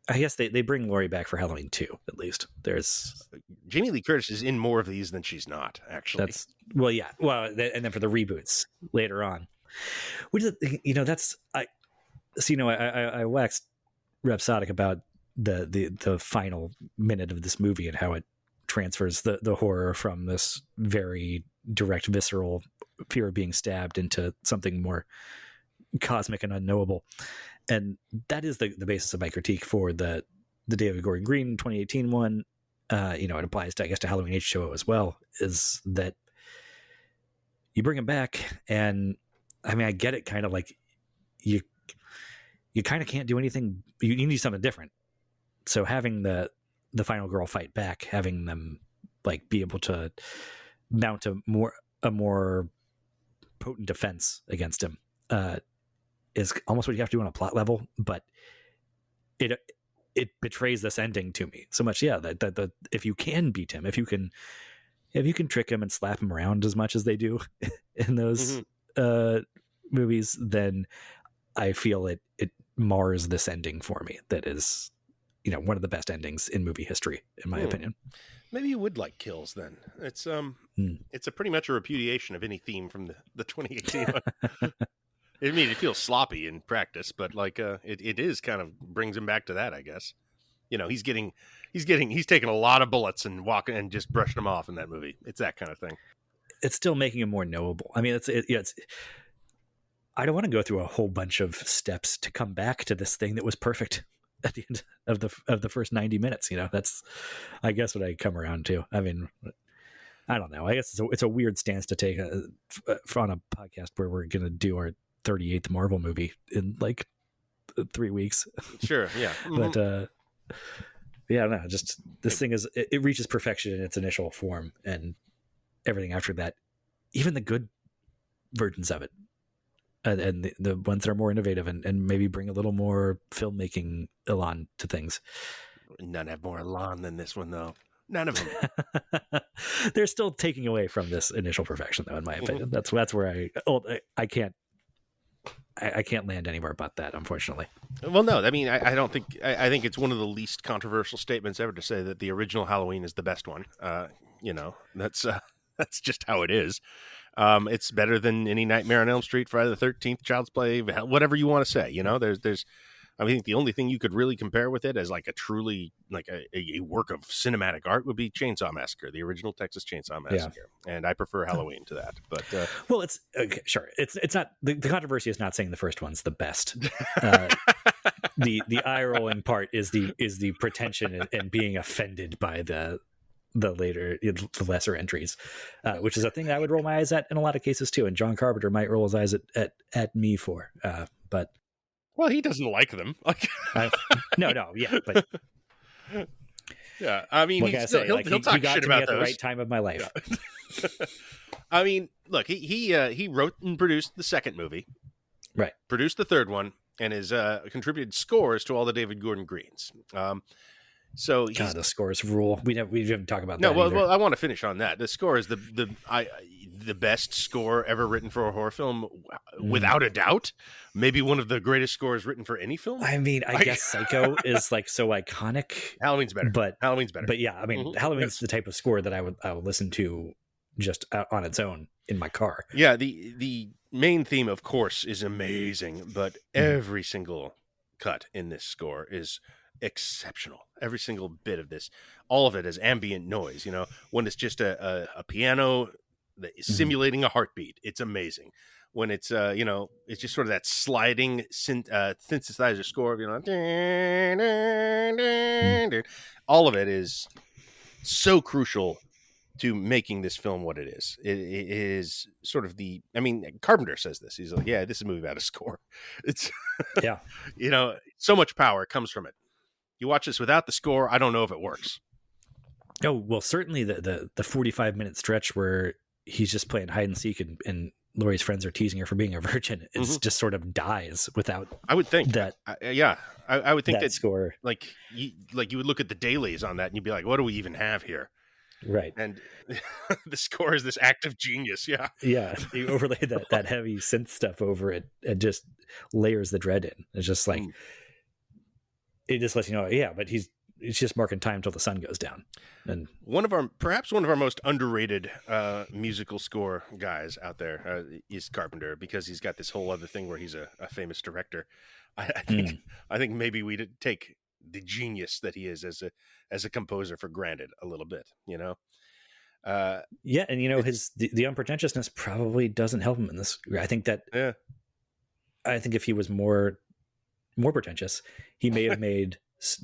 I guess they bring Laurie back for Halloween 2, at least. There's Jamie Lee Curtis is in more of these than she's not, actually. that's yeah. Well, and then for the reboots later on, which is that's I. So I waxed rhapsodic about the final minute of this movie and how it transfers the horror from this very direct, visceral fear of being stabbed into something more cosmic and unknowable. And that is the basis of my critique for the David Gordon Green 2018 one. It applies to, I guess, to Halloween H2O as well, is that you bring him back, and I mean, I get it, kind of like you kind of can't do anything. You need something different. So having the final girl fight back, having them like be able to mount a more potent defense against him, is almost what you have to do on a plot level, but it betrays this ending to me so much. Yeah, that if you can beat him, if you can trick him and slap him around as much as they do in those movies, then I feel it mars this ending for me. That is, one of the best endings in movie history, in my opinion. Maybe you would like kills then. It's it's a pretty much a repudiation of any theme from the 2018 one. I mean, it feels sloppy in practice, but like it is kind of brings him back to that, I guess. He's taking a lot of bullets and walking and just brushing them off in that movie. It's that kind of thing. It's still making him more knowable. I mean, it's I don't want to go through a whole bunch of steps to come back to this thing that was perfect at the end of the first 90 minutes. That's, I guess, what I come around to. I mean, I don't know. I guess it's a weird stance to take on a podcast where we're going to do our 38th Marvel movie in like 3 weeks. Sure. Yeah. But yeah, I don't know. Just this thing it reaches perfection in its initial form, and everything after that, even the good versions of it, and the ones that are more innovative and maybe bring a little more filmmaking elan to things. None have more elan than this one, though. None of them. They're still taking away from this initial perfection, though, in my opinion. That's where I can't land anywhere but that, unfortunately. Well, no, I mean, I don't think, I think it's one of the least controversial statements ever to say that the original Halloween is the best one. That's just how it is. It's better than any Nightmare on Elm Street, Friday the 13th, Child's Play, whatever you want to say. I think the only thing you could really compare with it as like a truly like a work of cinematic art would be Chainsaw Massacre, the original Texas Chainsaw Massacre. Yeah. And I prefer Halloween to that. But well, it's okay, sure. It's not the controversy is not saying the first one's the best. The eye rolling part is the pretension and being offended by the lesser entries, which is a thing I would roll my eyes at in a lot of cases too. And John Carpenter might roll his eyes at me for, but. Well, he doesn't like them. No, yeah, but yeah, I mean, he'll talk shit about at the right time of my life. Yeah. I mean, look, he wrote and produced the second movie, right? Produced the third one, and has contributed scores to all the David Gordon Greens. So the scores rule. We haven't talked about that. No, well, I want to finish on that. The score is the best score ever written for a horror film, without a doubt. Maybe one of the greatest scores written for any film. I mean, I guess Psycho is like so iconic. Halloween's better, but yeah, I mean, Halloween's the type of score that I would listen to just on its own in my car. Yeah, the main theme, of course, is amazing, but every single cut in this score is exceptional. Every single bit of this, all of it is ambient noise. When it's just a piano that is simulating a heartbeat, it's amazing. When it's it's just sort of that sliding synthesizer score of all of it is so crucial to making this film what it is. It is sort of Carpenter says this. He's like, yeah, this is a movie about a score. It's yeah, so much power comes from it. You watch this without the score, I don't know if it works. Oh, well, certainly the 45-minute stretch where he's just playing hide and seek and Laurie's friends are teasing her for being a virgin is Mhm. just sort of dies without I would think that. I would think that that score, like you would look at the dailies on that and you'd be like, what do we even have here? right? And the score is this act of genius. Yeah. Yeah, you overlay that heavy synth stuff over it and just layers the dread in. It's just like it just lets you know, yeah, but it's just marking time until the sun goes down. And perhaps one of our most underrated musical score guys out there is Carpenter, because he's got this whole other thing where he's a famous director. I think maybe we'd take the genius that he is as a composer for granted a little bit, you know. yeah, and you know the unpretentiousness probably doesn't help him in this. I think that Yeah. I think if he was more pretentious, he may have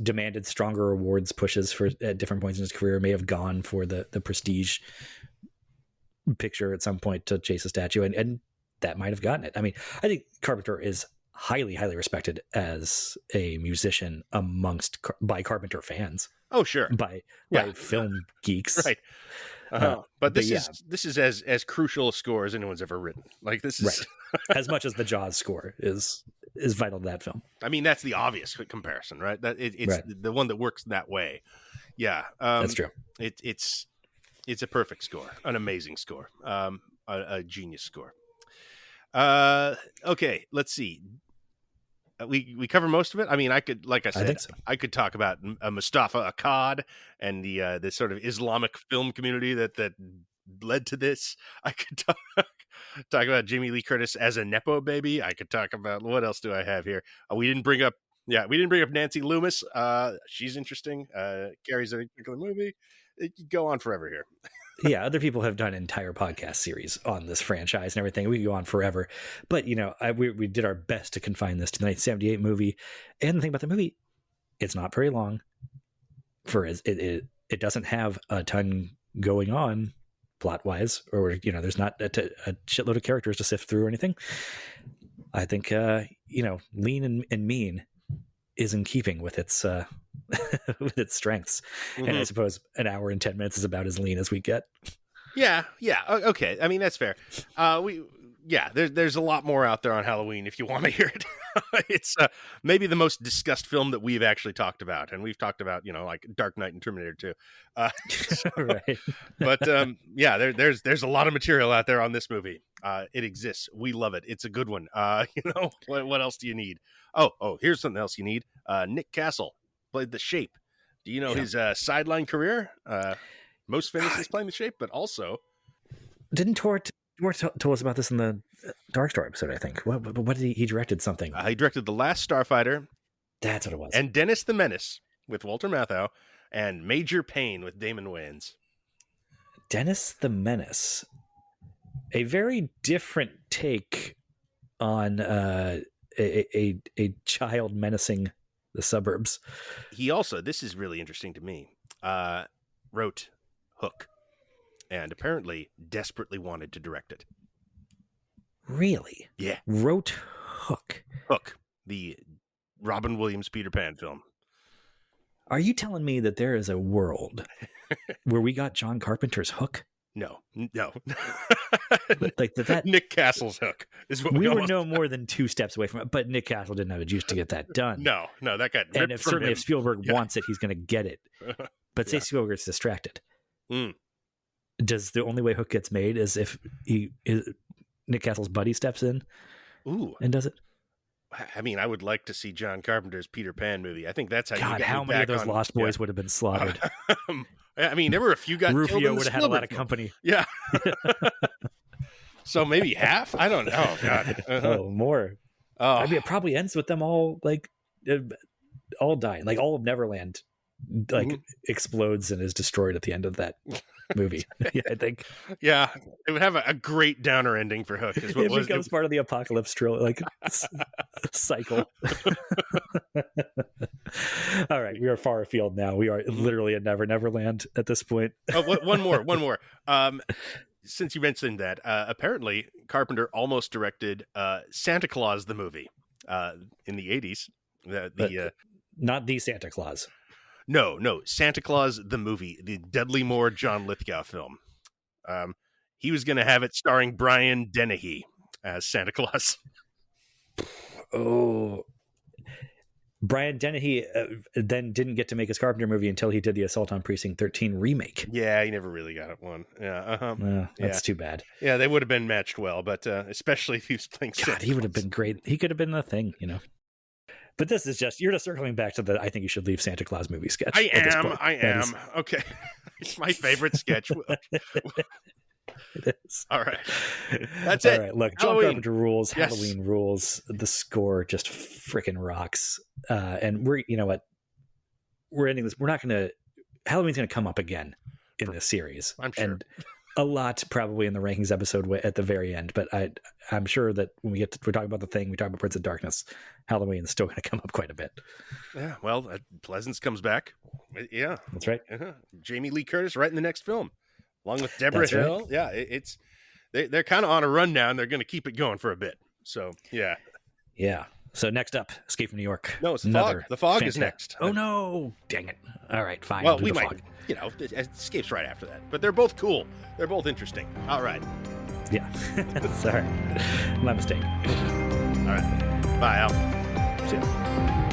demanded stronger awards pushes for at different points in his career. May have gone for the prestige picture at some point to chase a statue, and that might have gotten it. I mean, I think Carpenter is highly respected as a musician by Carpenter fans. Oh, sure. By film geeks, right. But this yeah. this is as crucial a score as anyone's ever written. Like this is right. As much as the Jaws score is vital to that film. I mean, that's the obvious comparison, right? That it's right. the one that works that way. Yeah, that's true. It's a perfect score, an amazing score, a genius score. Okay, let's see. We cover most of it. I mean, I could, like I said, think so. I could talk about Mustafa Akkad and the sort of Islamic film community that led to this. I could talk about Jamie Lee Curtis as a Nepo baby. I could talk about, what else do I have here? We didn't bring up Nancy Loomis. She's interesting. Carries a particular movie. It could go on forever here. Yeah, other people have done entire podcast series on this franchise and everything. We could go on forever, but you know, we did our best to confine this to the 1978 movie. And the thing about the movie, it's not very long. It doesn't have a ton going on plot wise, or you know, there's not a shitload of characters to sift through or anything. I think you know, lean and mean is in keeping with its with its strengths. Mm-hmm. And I suppose an hour and 10 minutes is about as lean as we get. Yeah. Okay. I mean, that's fair. There's a lot more out there on Halloween if you want to hear it. It's maybe the most discussed film that we've actually talked about, and we've talked about, you know, like Dark Knight and Terminator 2. Right. But there's a lot of material out there on this movie. It exists. We love it. It's a good one. You know, what else do you need? Oh, here's something else you need. Nick Castle played The Shape. Do you know his sideline career? Most famous is playing The Shape, but also didn't Tort told us about this in the Dark Star episode, I think. What did he directed something? He directed The Last Starfighter. That's what it was. And Dennis the Menace with Walter Matthau, and Major Payne with Damon Wayans. Dennis the Menace. A very different take on a child menacing the suburbs. He also, this is really interesting to me, wrote Hook, and apparently desperately wanted to direct it. Really? Yeah. Wrote Hook. Hook, the Robin Williams Peter Pan film. Are you telling me that there is a world where we got John Carpenter's Hook? No. Like that Nick Castle's Hook is what we were no more than 2 steps away from it, but Nick Castle didn't have a juice to get that done. No, that got ripped and from him. If Spielberg wants it, he's going to get it. But say Spielberg's distracted. Does the only way Hook gets made is if Nick Castle's buddy steps in and does it? I mean, I would like to see John Carpenter's Peter Pan movie. I think that's how you get how many of those Lost Boys would have been slaughtered? I mean, there were a few guys. Rufio would have had a lot of company. Yeah. So maybe half? I don't know. Oh, God. Oh, more. I mean, it probably ends with them all all dying. Like all of Neverland explodes and is destroyed at the end of that movie. Yeah, I think. Yeah, it would have a great downer ending for Hook. It becomes part of the apocalypse cycle. All right, we are far afield now. We are literally in Neverland at this point. One more. Since you mentioned that, apparently Carpenter almost directed Santa Claus the movie in the 80s. Not the Santa Claus. No, Santa Claus the movie, the Dudley Moore John Lithgow film. He was going to have it starring Brian Dennehy as Santa Claus. Oh, Brian Dennehy then didn't get to make his Carpenter movie until he did the Assault on Precinct 13 remake. Yeah, he never really got one. Yeah, that's too bad. Yeah, they would have been matched well, but especially if he was playing Santa God, he would have Claus. been great. He could have been the Thing, you know. But this is you're just circling back to the I think you should leave Santa Claus movie sketch. I am. Okay. It's my favorite sketch. It is. All right. That's it. All right. Look, John Halloween. Carpenter rules. Yes. Halloween rules. The score just freaking rocks. And you know what? We're ending this. We're not going to. Halloween's going to come up again in this series. I'm sure. And a lot probably in the rankings episode at the very end. But I'm sure that when we're talking about The Thing, we talk about Prince of Darkness, Halloween is still going to come up quite a bit. Yeah. Well, Pleasance comes back. Yeah. That's right. Jamie Lee Curtis right in the next film, along with Deborah That's right. Hill. Yeah. They're kind of on a run now, and they're going to keep it going for a bit. So yeah. Yeah. So next up, Escape from New York. No, it's The Fog. The Fog is next. Oh no! Dang it! All right, fine. Well, we might. Fog. Escape's right after that. But they're both cool. They're both interesting. All right. Yeah. Sorry, my mistake. All right. Bye, Al. See ya.